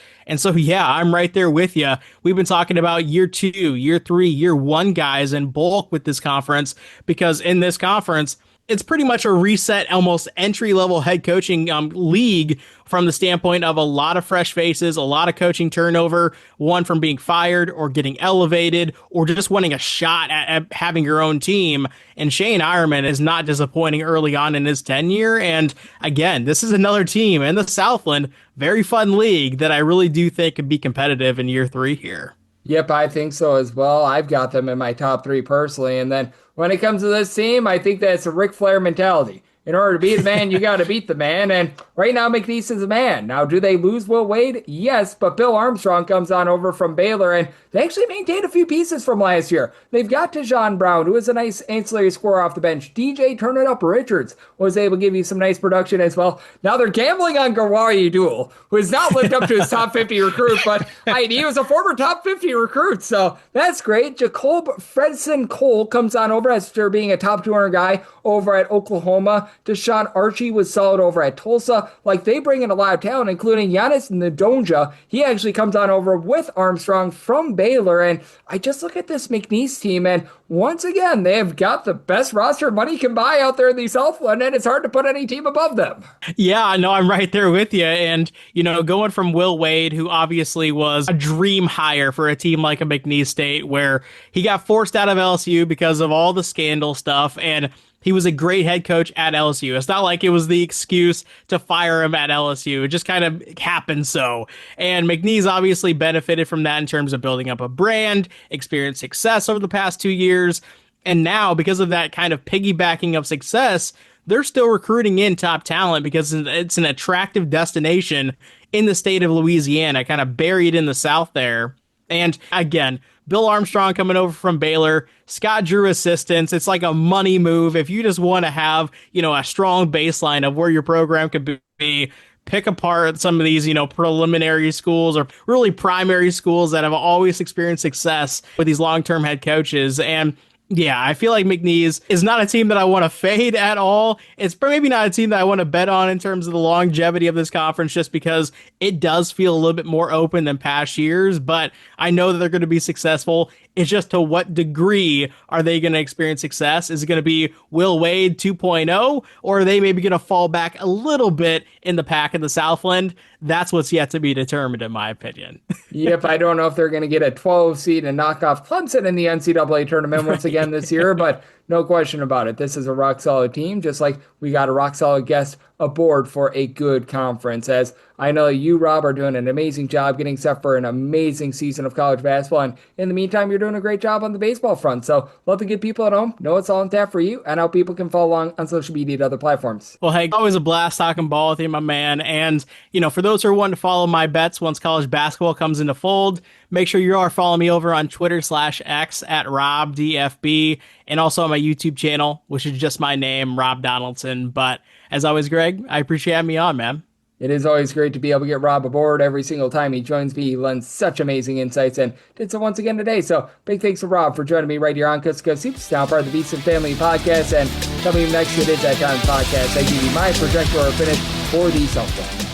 And so, yeah, I'm right there with you. We've been talking about year 2, year 3, year 1 guys in bulk with this conference, because in this conference, it's pretty much a reset, almost entry-level head coaching league from the standpoint of a lot of fresh faces, a lot of coaching turnover, one from being fired or getting elevated or just wanting a shot at having your own team. And Shane Ironman is not disappointing early on in his tenure. And again, this is another team in the Southland, very fun league that I really do think could be competitive in year 3 here. Yep, I think so as well. I've got them in my top 3 personally. And then when it comes to this team, I think that it's a Ric Flair mentality. In order to beat the man, you got to beat the man. And right now, McNeese is a man. Now, do they lose Will Wade? Yes, but Bill Armstrong comes on over from Baylor, and they actually maintained a few pieces from last year. They've got Tejon Brown, who is a nice ancillary scorer off the bench. DJ Turn It Up Richards was able to give you some nice production as well. Now they're gambling on Gawari Duel, who has not lived up to his top 50 recruit, but he was a former top 50 recruit, so that's great. Jacob Fredson Cole comes on over after being a top 200 guy over at Oklahoma. Deshaun Archie was solid over at Tulsa. Like, they bring in a lot of talent, including Giannis Ndonja. He actually comes on over with Armstrong from Baylor. And I just look at this McNeese team, and once again, they have got the best roster money can buy out there in the Southland, and it's hard to put any team above them. Yeah, no, I'm right there with you. And, going from Will Wade, who obviously was a dream hire for a team like a McNeese State, where he got forced out of LSU because of all the scandal stuff, and he was a great head coach at LSU. It's not like it was the excuse to fire him at LSU. It just kind of happened so. And McNeese obviously benefited from that in terms of building up a brand, experienced success over the past 2 years. And now, because of that kind of piggybacking of success, they're still recruiting in top talent because it's an attractive destination in the state of Louisiana, kind of buried in the South there. And again, Bill Armstrong coming over from Baylor, Scott Drew assistants. It's like a money move. If you just want to have, a strong baseline of where your program could be, pick apart some of these, preliminary schools or really primary schools that have always experienced success with these long-term head coaches. And yeah, I feel like McNeese is not a team that I want to fade at all. It's maybe not a team that I want to bet on in terms of the longevity of this conference, just because it does feel a little bit more open than past years, but I know that they're going to be successful. It's just to what degree are they going to experience success? Is it going to be Will Wade 2.0, or are they maybe going to fall back a little bit in the pack in the Southland? That's what's yet to be determined, in my opinion. Yep, I don't know if they're going to get a 12 seed and knock off Clemson in the NCAA tournament once again this year, but no question about it. This is a rock-solid team, just like we got a rock-solid guest aboard for a good conference. As I know you, Rob, are doing an amazing job getting set for an amazing season of college basketball, and in the meantime, you're doing a great job on the baseball front. So let the good people at home know it's all in tap for you, and how people can follow along on social media and other platforms. Well, hey, always a blast talking ball with you, my man. And, for those who are wanting to follow my bets once college basketball comes into fold, make sure you are following me over on Twitter/X at RobDFB, and also on my YouTube channel, which is just my name, Rob Donaldson. But as always, Greg, I appreciate having me on, man. It is always great to be able to get Rob aboard every single time he joins me. He lends such amazing insights and did so once again today. So big thanks to Rob for joining me right here on Coast to Coast Hoops, now part of the VSiN Family Podcast. And coming up next, it is that time podcast. I give you my projector or finish for the Southland.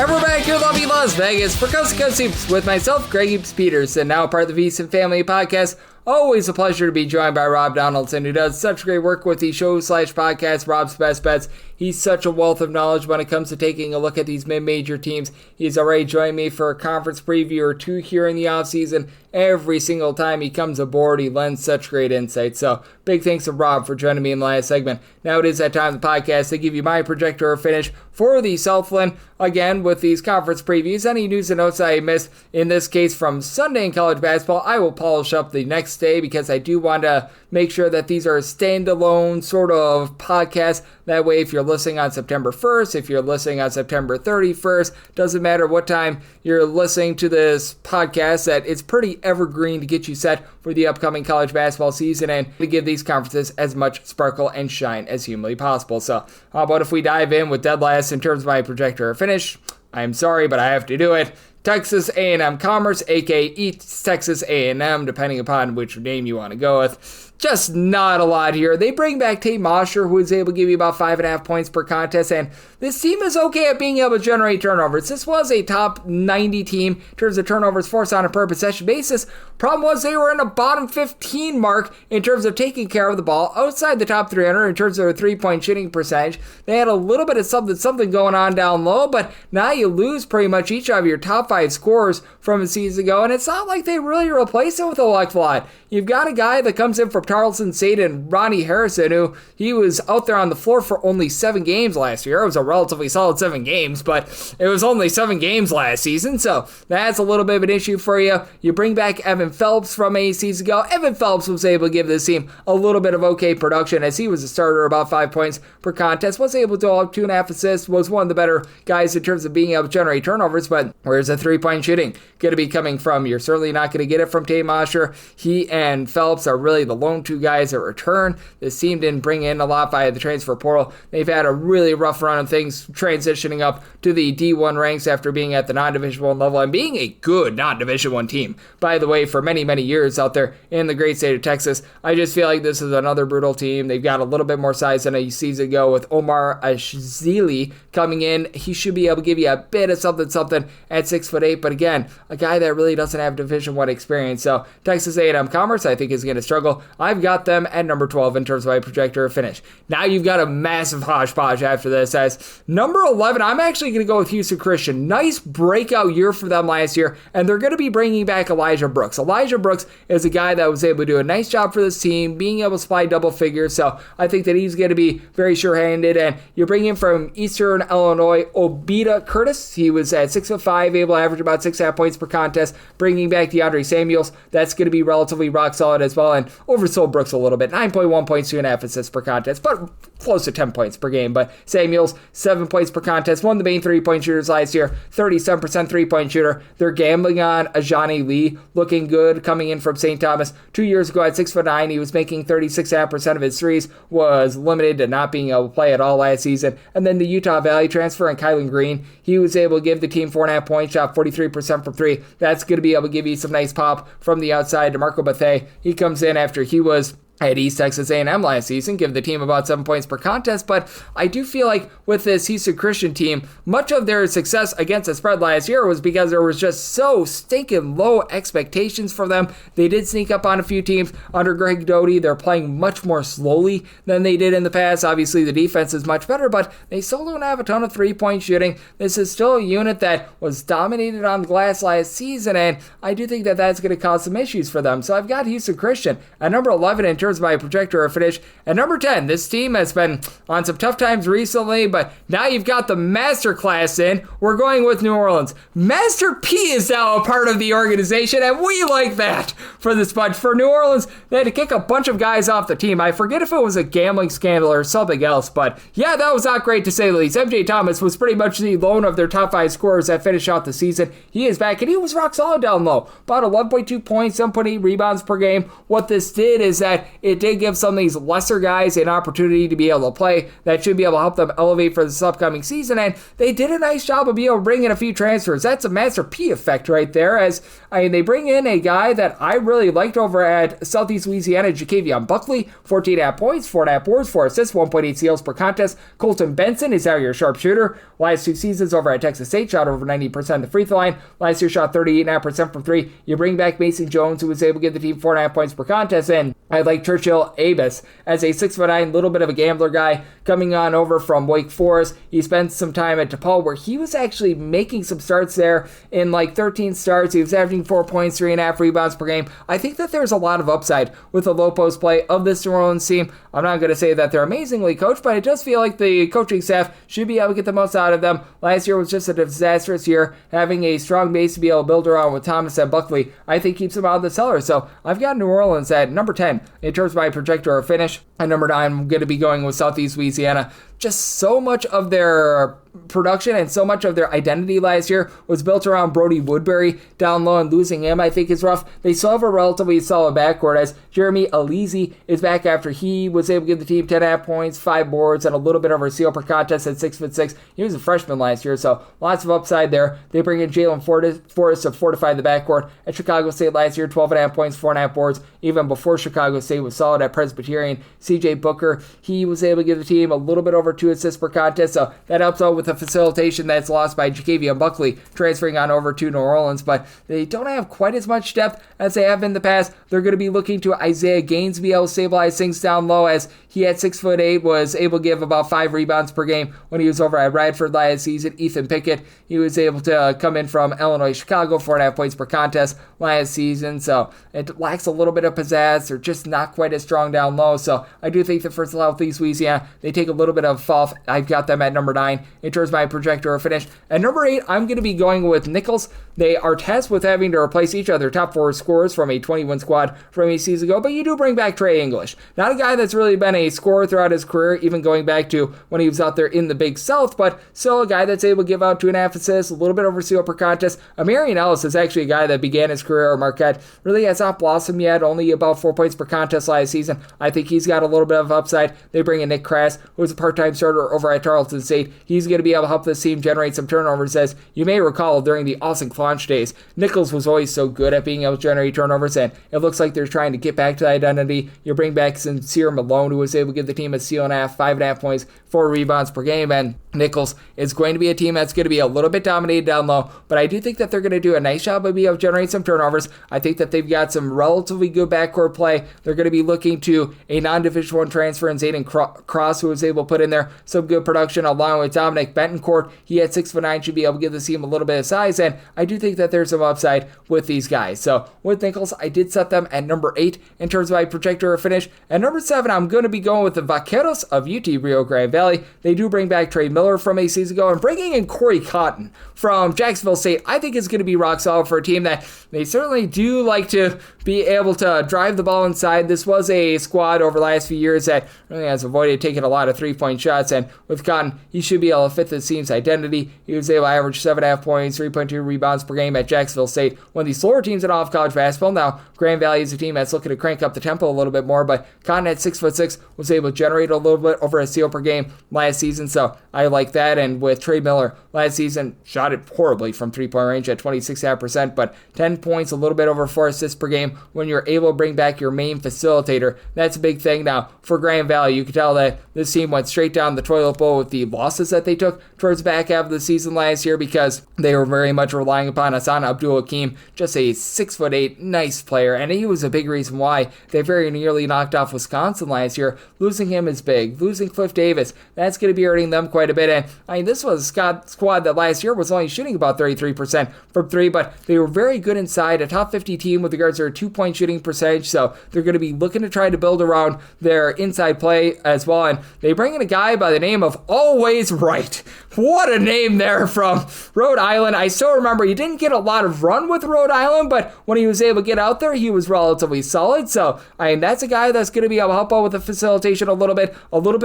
And we're back here in lovely Las Vegas for Coast to Coast Hoops with myself, Greg Hoops Peterson, now part of the VSiN Family Podcast. Always a pleasure to be joined by Rob Donaldson, who does such great work with the show/podcast, Rob's Best Bets. He's such a wealth of knowledge when it comes to taking a look at these mid-major teams. He's already joined me for a conference preview or two here in the offseason. Every single time he comes aboard, he lends such great insight. So big thanks to Rob for joining me in the last segment. Now it is that time of the podcast to give you my projector or finish for the Southland. Again, with these conference previews, any news and notes I missed, in this case from Sunday in college basketball, I will polish up the next day because I do want to make sure that these are standalone sort of podcasts. That way, if you're listening on September 1st, if you're listening on September 31st, doesn't matter what time you're listening to this podcast, that it's pretty evergreen to get you set for the upcoming college basketball season and to give these conferences as much sparkle and shine as humanly possible. So how about if we dive in with dead last in terms of my projector or finish? I'm sorry, but I have to do it. Texas A&M Commerce, aka East Texas A&M, depending upon which name you want to go with. Just not a lot here. They bring back Tate Mosher, who is able to give you about 5.5 points per contest, and this team is okay at being able to generate turnovers. This was a top 90 team in terms of turnovers forced on a per possession basis. Problem was they were in a bottom 15 mark in terms of taking care of the ball, outside the top 300 in terms of their three-point shooting percentage. They had a little bit of something going on down low, but now you lose pretty much each of your top 5 scorers from a season ago, and it's not like they really replace it with a lot. You've got a guy that comes in from Tarleton State and Ronnie Harrison, who he was out there on the floor for only 7 games last year. It was a relatively solid 7 games, but it was only 7 games last season, so that's a little bit of an issue for you. You bring back Evan Phelps from a season ago. Evan Phelps was able to give this team a little bit of okay production as he was a starter, about 5 points per contest, was able to have 2.5 assists, was one of the better guys in terms of being able to generate turnovers, but where's the three-point shooting going to be coming from? You're certainly not going to get it from Tate Mosher. He and Phelps are really the lone 2 guys at return. This team didn't bring in a lot via the transfer portal. They've had a really rough run of things transitioning up to the D1 ranks after being at the non-Division 1 level and being a good non-Division 1 team, by the way, for many, many years out there in the great state of Texas. I just feel like this is another brutal team. They've got a little bit more size than a season ago with Omar Ashzili coming in. He should be able to give you a bit of something at 6'8", but again, a guy that really doesn't have Division 1 experience. So Texas A&M Commerce, I think, is going to struggle. I've got them at number 12 in terms of my projector finish. Now you've got a massive hodgepodge after this. As number 11, I'm actually going to go with Houston Christian. Nice breakout year for them last year, and they're going to be bringing back Elijah Brooks. Elijah Brooks is a guy that was able to do a nice job for this team, being able to supply double figures, so I think that he's going to be very sure-handed. And you bring in from Eastern Illinois, Obita Curtis. He was at 6'5", able to average about 6.5 points per contest. Bringing back DeAndre Samuels, that's going to be relatively rock solid as well, and oversold Brooks a little bit. 9.1 points, 2.5 assists per contest, but close to 10 points per game. But Samuels, 7 points per contest, one of the main three-point shooters last year, 37% three-point shooter. They're gambling on Ajani Lee, looking good, coming in from St. Thomas. 2 years ago at 6'9", he was making 36.5% of his threes, was limited to not being able to play at all last season. And then the Utah Valley transfer and Kylan Green, he was able to give the team 4.5 points, shot 43% from 3. That's going to be able to give you some nice pop from the outside. DeMarco Bethea, he comes in after he was at East Texas A&M last season, give the team about 7 points per contest, but I do feel like with this Houston Christian team, much of their success against the spread last year was because there was just so stinking low expectations for them. They did sneak up on a few teams under Greg Doty. They're playing much more slowly than they did in the past. Obviously, the defense is much better, but they still don't have a ton of three-point shooting. This is still a unit that was dominated on the glass last season, and I do think that that's going to cause some issues for them. So I've got Houston Christian at number 11 in terms of my projector finish. At number 10, this team has been on some tough times recently, but now you've got the master class in. We're going with New Orleans. Master P is now a part of the organization, and we like that for this bunch. For New Orleans, they had to kick a bunch of guys off the team. I forget if it was a gambling scandal or something else, but yeah, that was not great to say the least. MJ Thomas was pretty much the lone of their top 5 scorers that finished out the season. He is back, and he was rock solid down low. About 11.2 points, 7.8 rebounds per game. What this did is that it did give some of these lesser guys an opportunity to be able to play that should be able to help them elevate for this upcoming season, and they did a nice job of being able to bring in a few transfers. That's a Master P effect right there, as they bring in a guy that I really liked over at Southeast Louisiana, Jacavion Buckley, 14.5 points, 4.5 boards, 4 assists, 1.8 steals per contest. Colton Benson is out your sharpshooter. Last 2 seasons over at Texas State, shot over 90% of the free throw line. Last year shot 38.5% from 3. You bring back Mason Jones, who was able to give the team 4.5 points per contest, and I like Churchill Abis as a 6'9", little bit of a gambler guy coming on over from Wake Forest. He spent some time at DePaul where he was actually making some starts there in like 13 starts. He was averaging 4 points, 3.5 rebounds per game. I think that there's a lot of upside with the low post play of this New Orleans team. I'm not going to say that they're amazingly coached, but it does feel like the coaching staff should be able to get the most out of them. Last year was just a disastrous year. Having a strong base to be able to build around with Thomas and Buckley, I think keeps them out of the cellar. So I've got New Orleans at number 10 in terms of my projector or finish. At number 9, I'm going to be going with Southeast Louisiana. Just so much of their production and so much of their identity last year was built around Brody Woodbury down low, and losing him I think is rough. They still have a relatively solid backcourt as Jeremy Alizi is back after he was able to give the team 10.5 points, 5 boards, and a little bit over a steal per contest at 6'6". He was a freshman last year, so lots of upside there. They bring in Jalen Forrest to fortify the backcourt. At Chicago State last year, 12.5 points, 4.5 boards. Even before Chicago State was solid at Presbyterian, CJ Booker, he was able to give the team a little bit over 2 assists per contest, so that helps out with the facilitation that's lost by Jacavion Buckley transferring on over to New Orleans, but they don't have quite as much depth as they have in the past. They're going to be looking to Isaiah Gaines to be able to stabilize things down low, as he at 6'8", was able to give about 5 rebounds per game when he was over at Radford last season. Ethan Pickett, he was able to come in from Illinois Chicago, 4.5 points per contest last season, so it lacks a little bit of pizzazz. They're just not quite as strong down low, so I do think that for Southeast Louisiana, they take a little bit of a fall. I've got them at number 9 in terms of my projector or finish. At number 8, I'm going to be going with Nichols. They are tasked with having to replace each of their top 4 scorers from a 21 squad from a season ago, but you do bring back Trey English. Not a guy that's really been a scorer throughout his career, even going back to when he was out there in the Big South, but still a guy that's able to give out 2.5 assists, a little bit over steal per contest. Amarian Ellis is actually a guy that began his career at Marquette, really has not blossomed yet, only about 4 points per contest last season. I think he's got a little bit of upside. They bring in Nick Crass, who was a part-time starter over at Tarleton State. He's going to be able to help this team generate some turnovers, as you may recall during the Austin Clonch days, Nichols was always so good at being able to generate turnovers, and it looks like they're trying to get back to that identity. You bring back Sincere Malone, who was able to give the team a steal and a half, 5.5 points, 4 rebounds per game, and Nichols is going to be a team that's going to be a little bit dominated down low, but I do think that they're going to do a nice job of being able to generate some turnovers. I think that they've got some relatively good backcourt play. They're going to be looking to a non-Division I transfer in Zayden Cross, who was able to put in there some good production along with Dominic Betancourt. He at 6'9", should be able to give the team a little bit of size, and I do think that there's some upside with these guys. So with Nichols, I did set them at number 8 in terms of my projector or finish. At number 7, I'm going to be going with the Vaqueros of UT Rio Grande Valley. They do bring back Trey Miller from a season ago, and bringing in Corey Cotton from Jacksonville State, I think is going to be rock solid for a team that they certainly do like to be able to drive the ball inside. This was a squad over the last few years that really has avoided taking a lot of three-point shots, and with Cotton, he should be able to fit the team's identity. He was able to average 7.5 points, 3.2 rebounds per game at Jacksonville State, one of the slower teams in all of college basketball. Now, Grand Valley is a team that's looking to crank up the tempo a little bit more, but Cotton at 6'6" was able to generate a little bit over a steal per game last season, so I like that. And with Trey Miller, last season, shot it horribly from three-point range at 26.5%, but 10 points, a little bit over 4 assists per game. When you're able to bring back your main facilitator, that's a big thing. Now, for Grand Valley, you can tell that this team went straight down the toilet bowl with the losses that they took towards the back half of the season last year, because they were very much relying upon Hassan Abdul-Hakim, just a 6'8", nice player, and he was a big reason why they very nearly knocked off Wisconsin last year. Losing him is big. Losing Cliff Davis, that's going to be hurting them quite a bit. And I mean, this was a squad that last year was only shooting about 33% from 3, but they were very good inside, a top 50 team with regards to their 2-point shooting percentage, so they're going to be looking to try to build around their inside play as well. And they bring in a guy by the name of Always Right. What a name there from Rhode Island. I still remember he didn't get a lot of run with Rhode Island, but when he was able to get out there, he was relatively solid. So, I mean, that's a guy that's going to be able to help out with the facilitation a little bit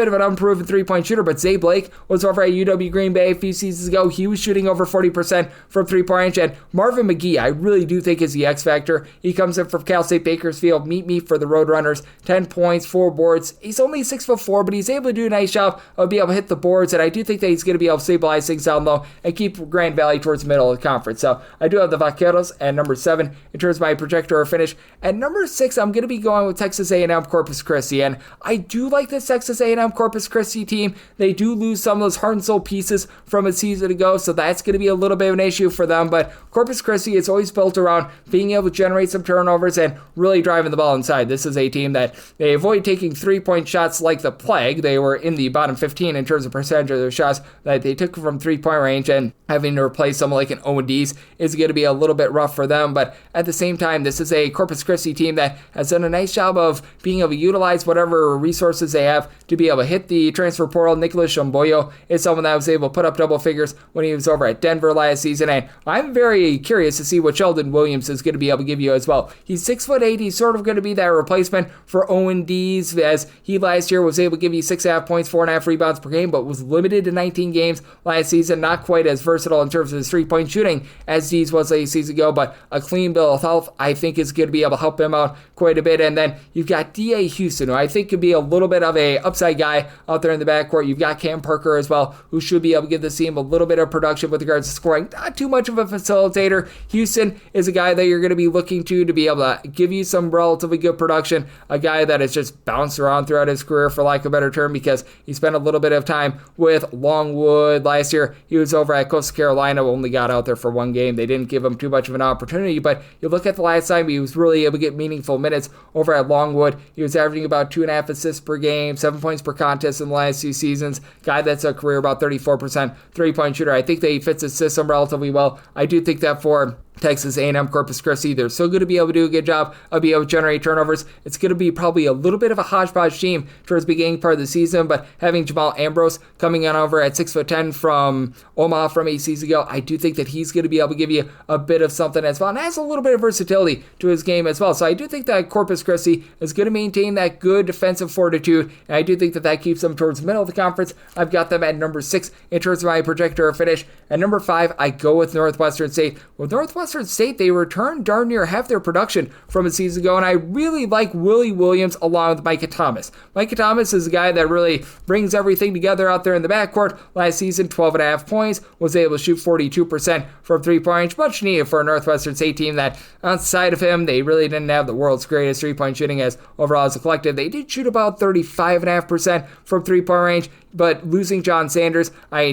of an unproven three-point shooter, but Zay Blake was over at UW Green Bay a few seasons ago, he was shooting over 40% from three-point range. And Marvin McGee, I really do think is the X factor. He comes in from Cal State Bakersfield, meet me for the Roadrunners, 10 points, 4 boards. He's only 6'4", but he's able to do a nice job of being able to hit the boards, and I do think that he's going to be able to stabilize things down low and keep Grand Valley towards the middle of the conference. So I do have the Vaqueros at number 7 in terms of my projector or finish. At number 6, I'm going to be going with Texas A&M Corpus Christi, and I do like this Texas A&M Corpus Christi team. They do lose some of those heart and soul pieces from a season ago, so that's going to be a little bit of an issue for them, but Corpus Christi is always built around being able to generate some turnovers and really driving the ball inside. This is a team that they avoid taking three-point shots like the plague. They were in the bottom 15 in terms of percentage of their shots that they took from three-point range, and having to replace someone like an O&D's is going to be a little bit rough for them, but at the same time, this is a Corpus Christi team that has done a nice job of being able to utilize whatever resources they have to be able to hit the transfer portal. Nicholas Shamboyo is someone that was able to put up double figures when he was over at Denver last season, and I'm very curious to see what Sheldon Williams is going to be able to give you as well. He's 6'8". He's sort of going to be that replacement for O&D's, as he last year was able to give you 6.5 points, 4.5 rebounds per game, but was limited to 19 games last season. Not quite as versatile in terms of his three-point shooting as D's was a season ago, but a clean bill of health I think is going to be able to help him out quite a bit. And then you've got D.A. Houston, who I think could be a little bit of a upside guy out there in the backcourt. You've got Cam Parker as well, who should be able to give the team a little bit of production with regards to scoring. Not too much of a facilitator. Houston is a guy that you're going to be looking to be able to give you some relatively good production, a guy that has just bounced around throughout his career, for lack of a better term, because he spent a little bit of time with Longwood last year. He was over at Coastal Carolina, only got out there for one game. They didn't give him too much of an opportunity, but you look at the last time he was really able to get meaningful minutes over at Longwood. He was averaging about 2.5 assists per game, 7 points per contest in the last 2 seasons. Guy that's a career about 34% three-point shooter. I think that he fits his system relatively well. I do think that for Texas A&M Corpus Christi, they're still going to be able to do a good job of being able to generate turnovers. It's going to be probably a little bit of a hodgepodge team towards the beginning part of the season, but having Jamal Ambrose coming on over at 6'10" from Omaha from 8 seasons ago, I do think that he's going to be able to give you a bit of something as well, and has a little bit of versatility to his game as well. So I do think that Corpus Christi is going to maintain that good defensive fortitude, and I do think that that keeps them towards the middle of the conference. I've got them at number 6 in terms of my projector finish. At number 5, I go with Northwestern State. With Northwestern State, they returned darn near half their production from a season ago, and I really like Willie Williams along with Micah Thomas. Micah Thomas is a guy that really brings everything together out there in the backcourt. Last season, 12.5 points, was able to shoot 42% from three-point range, much needed for a Northwestern State team that, outside of him, they really didn't have the world's greatest three-point shooting as overall as a collective. They did shoot about 35.5% from three-point range, but losing John Sanders,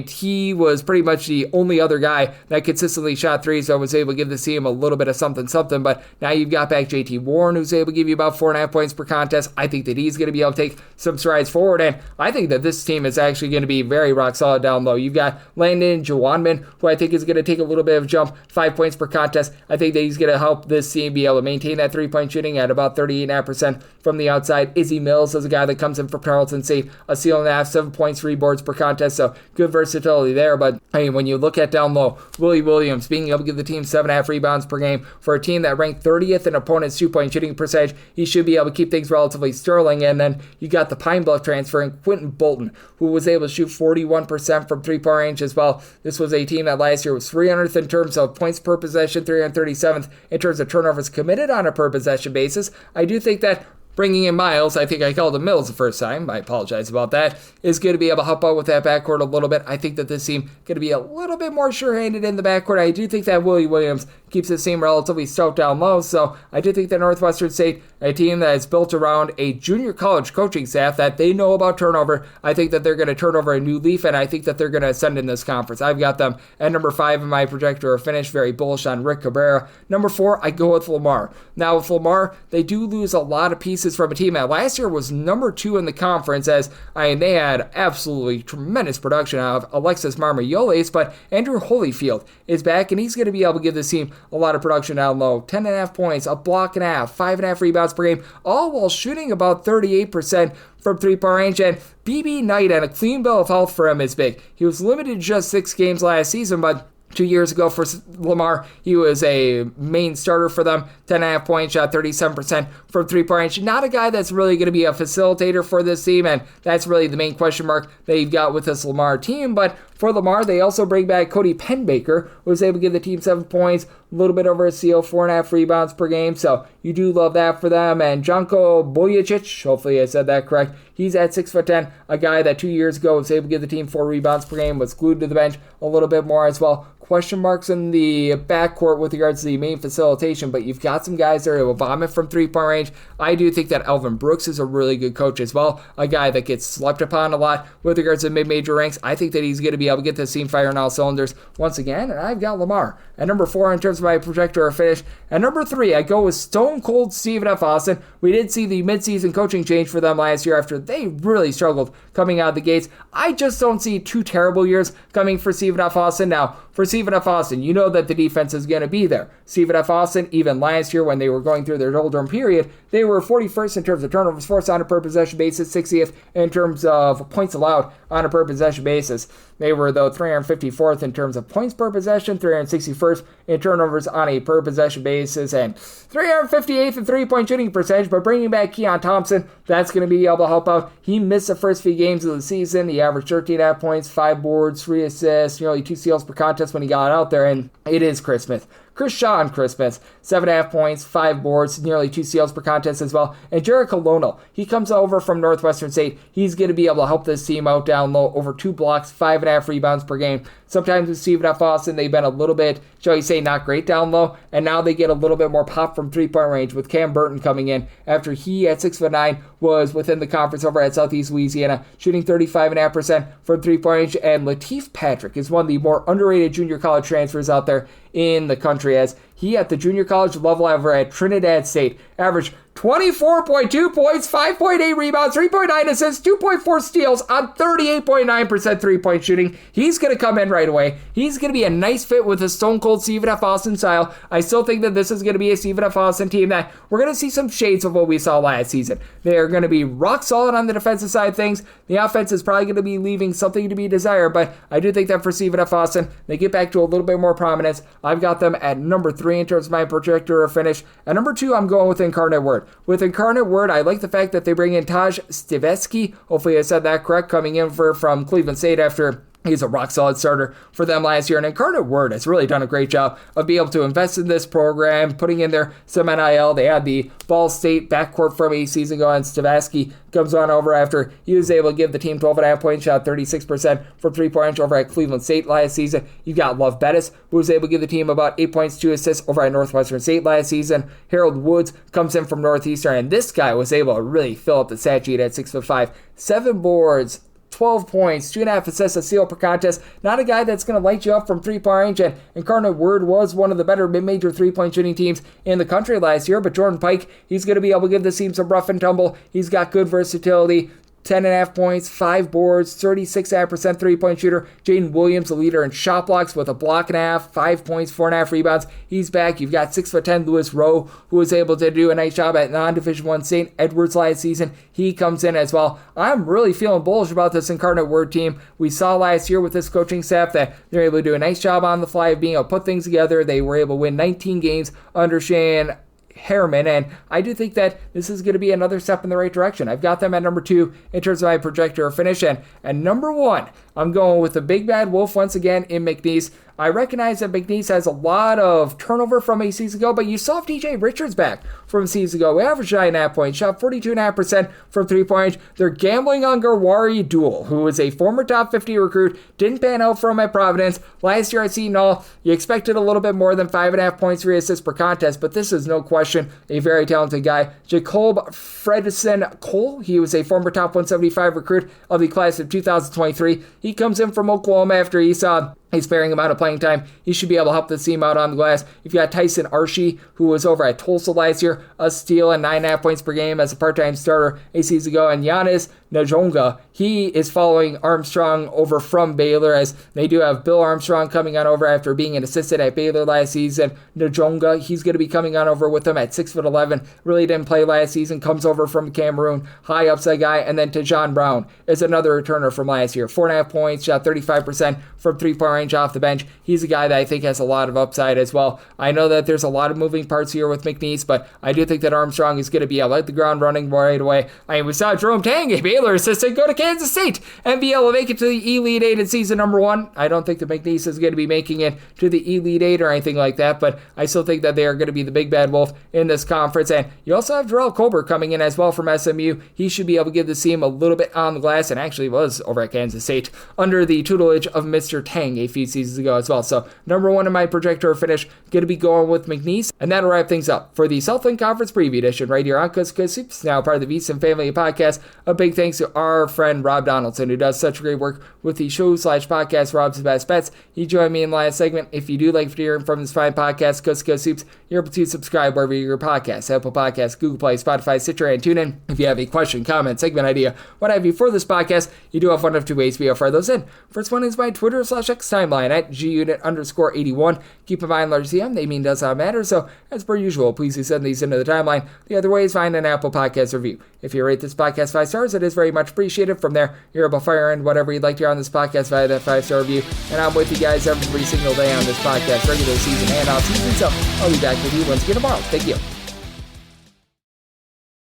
he was pretty much the only other guy that consistently shot threes, so was able to give the team a little bit of something. But now you've got back JT Warren, who's able to give you about 4.5 points per contest. I think that he's going to be able to take some strides forward, and I think that this team is actually going to be very rock solid down low. You've got Landon Jawanman, who I think is going to take a little bit of a jump, 5 points per contest. I think that he's going to help this team be able to maintain that three-point shooting at about 38.5% from the outside. Izzy Mills is a guy that comes in from Tarleton State, a steal and a half, 7 points, 3 boards per contest, so good versatility there. But when you look at down low, Willie Williams being able to give the team 7.5 rebounds per game for a team that ranked 30th in opponent's two-point shooting percentage, he should be able to keep things relatively sterling. And then you got the Pine Bluff transfer in Quentin Bolton, who was able to shoot 41% from three-point range as well. This was a team that last year was 300th in terms of points per possession, 337th in terms of turnovers committed on a per possession basis. I do think that bringing in Miles, I think I called him Mills the first time, I apologize about that, is going to be able to help out with that backcourt a little bit. I think that this team going to be a little bit more sure-handed in the backcourt. I do think that Willie Williams keeps this team relatively stout down low, so I do think that Northwestern State, a team that is built around a junior college coaching staff that they know about turnover, I think that they're going to turn over a new leaf, and I think that they're going to ascend in this conference. I've got them at number 5 in my projector finish, very bullish on Rick Cabrera. Number 4, I go with Lamar. Now with Lamar, they do lose a lot of pieces from a team that last year was number 2 in the conference, as they had absolutely tremendous production out of Alexis Marmayoles, but Andrew Holyfield is back, and he's going to be able to give this team a lot of production down low. 10.5 points, a block and a half, 5.5 rebounds per game, all while shooting about 38% from three-point range. And BB Knight and a clean bill of health for him is big. He was limited to just 6 games last season, but 2 years ago for Lamar, he was a main starter for them. 10.5 points, shot 37% from three-point range. Not a guy that's really going to be a facilitator for this team, and that's really the main question mark that you've got with this Lamar team. But for Lamar, they also bring back Cody Penbaker, who was able to give the team 7 points, a little bit over a steal, 4.5 rebounds per game. So you do love that for them. And Janko Bojacic, hopefully I said that correct, he's at 6'10", a guy that 2 years ago was able to give the team 4 rebounds per game, was glued to the bench a little bit more as well. Question marks in the backcourt with regards to the main facilitation, but you've got some guys that are able to bomb it from three-point range. I do think that Alvin Brooks is a really good coach as well, a guy that gets slept upon a lot with regards to mid-major ranks. I think that he's going to be able to get this team firing on all cylinders once again, and I've got Lamar at number 4 in terms of my projector finish. At number 3, I go with Stone Cold Stephen F. Austin. We did see the midseason coaching change for them last year after they really struggled coming out of the gates. I just don't see 2 terrible years coming for Stephen F. Austin. Now, for Stephen F. Austin, you know that the defense is going to be there. Stephen F. Austin, even last year when they were going through their doldrum period, they were 41st in terms of turnovers forced on a per possession basis, 60th in terms of points allowed on a per possession basis. They were, though, 354th in terms of points per possession, 361st in turnovers on a per possession basis, and 358th in three-point shooting percentage. But bringing back Keon Thompson, that's going to be able to help out. He missed the first few games of the season. He averaged 13.5 points, 5 boards, 3 assists, nearly 2 steals per contest when he got out there, and it is Christmas. Krishan Christmas, 7.5 points, 5 boards, nearly 2 steals per contest as well. And Jared Colonel, he comes over from Northwestern State. He's going to be able to help this team out down low, over 2 blocks, 5.5 rebounds per game. Sometimes with Stephen F. Austin, they've been a little bit, shall we say, not great down low, and now they get a little bit more pop from three-point range with Cam Burton coming in after he, at 6'9", was within the conference over at Southeast Louisiana, shooting 35.5% from three-point range. And Lateef Patrick is one of the more underrated junior college transfers out there in the country, as he at the junior college level over at Trinidad State averaged 24.2 points, 5.8 rebounds, 3.9 assists, 2.4 steals on 38.9% three-point shooting. He's going to come in right away. He's going to be a nice fit with a Stone Cold Stephen F. Austin style. I still think that this is going to be a Stephen F. Austin team that we're going to see some shades of what we saw last season. They're going to be rock solid on the defensive side of things. The offense is probably going to be leaving something to be desired, but I do think that for Stephen F. Austin, they get back to a little bit more prominence. I've got them at number 3 in terms of my projector finish. At number 2, I'm going with Incarnate Word. With Incarnate Word, I like the fact that they bring in Taj Stivetsky. Hopefully I said that correct, coming in from Cleveland State after he's a rock-solid starter for them last year. And Incarnate Word has really done a great job of being able to invest in this program, putting in there some NIL. They had the Ball State backcourt from a season ago, and Stivetsky comes on over after he was able to give the team 12.5 points, shot 36% from three-point range over at Cleveland State last season. You got Love Bettis, who was able to give the team about 8 points, 2 assists over at Northwestern State last season. Harold Woods comes in from Northeastern, and this guy was able to really fill up the stat sheet at 6'5", 7 boards, 12 points, 2.5 assists, a steal per contest. Not a guy that's going to light you up from three-point range, and Incarnate Word was one of the better mid-major three-point shooting teams in the country last year, but Jordan Pike, he's going to be able to give this team some rough and tumble. He's got good versatility. 10.5 points, 5 boards, 36% three-point shooter. Jaden Williams, the leader in shot blocks with a block and a half, 5 points, 4.5 rebounds. He's back. You've got 6'10" Lewis Rowe, who was able to do a nice job at non-Division I St. Edwards last season. He comes in as well. I'm really feeling bullish about this Incarnate Word team. We saw last year with this coaching staff that they're able to do a nice job on the fly of being able to put things together. They were able to win 19 games under Shane Harriman, and I do think that this is going to be another step in the right direction. I've got them at number 2 in terms of my projector finish, and at number 1, I'm going with the Big Bad Wolf once again in McNeese. I recognize that McNeese has a lot of turnover from a season ago, but you saw DJ Richards back from a season ago. We averaged 9.5 points, shot 42.5% from three-point range. They're gambling on Garwari Duel, who is a former top 50 recruit, didn't pan out for him at Providence. Last year at Seton Hall, you expected a little bit more than 5.5 points, 3 assists per contest, but this is no question a very talented guy. Jacob Fredson Cole, he was a former top 175 recruit of the class of 2023. He comes in from Oklahoma after he saw a sparing amount of playing time. He should be able to help the team out on the glass. You've got Tyson Archie, who was over at Tulsa last year, a steal and 9.5 points per game as a part-time starter a season ago. And Giannis Najonga, he is following Armstrong over from Baylor, as they do have Bill Armstrong coming on over after being an assistant at Baylor last season. Najonga, he's going to be coming on over with them at 6'11". Really didn't play last season, comes over from Cameroon, high upside guy. And then Tajon Brown is another returner from last year. 4.5 points, shot 35% from three-point range. range off the bench. He's a guy that I think has a lot of upside as well. I know that there's a lot of moving parts here with McNeese, but I do think that Armstrong is going to be able to hit the ground running right away. I mean, we saw Jerome Tang, a Baylor assistant, go to Kansas State and be able to make it to the Elite Eight in season number 1. I don't think that McNeese is going to be making it to the Elite Eight or anything like that, but I still think that they are going to be the big bad wolf in this conference. And you also have Jarrell Colbert coming in as well from SMU. He should be able to give the team a little bit on the glass, and actually was over at Kansas State under the tutelage of Mr. Tang a few seasons ago as well. So number 1 in my projector finish, going to be going with McNeese. And that'll wrap things up for the Southland Conference Preview Edition right here on Coast Hoops, now part of the VSiN Family Podcast. A big thanks to our friend Rob Donaldson, who does such great work with the show/podcast Rob's Best Bets. He joined me in the last segment. If you do like hearing from this fine podcast, Coast Hoops, you're able to subscribe wherever your podcasts, Apple Podcasts, Google Play, Spotify, Stitcher, and TuneIn. If you have a question, comment, segment idea, what have you for this podcast, you do have one of two ways we fire those in. First one is my Twitter/X timeline at gunit_81. Keep in mind, large CM, they mean does not matter, so as per usual, please do send these into the timeline. The other way is find an Apple Podcast review. If you rate this podcast 5 stars, it is very much appreciated. From there, you're able to fire in whatever you'd like to hear on this podcast via that 5-star review, and I'm with you guys every single day on this podcast, regular season and off season, so I'll be back with you once again tomorrow. Thank you.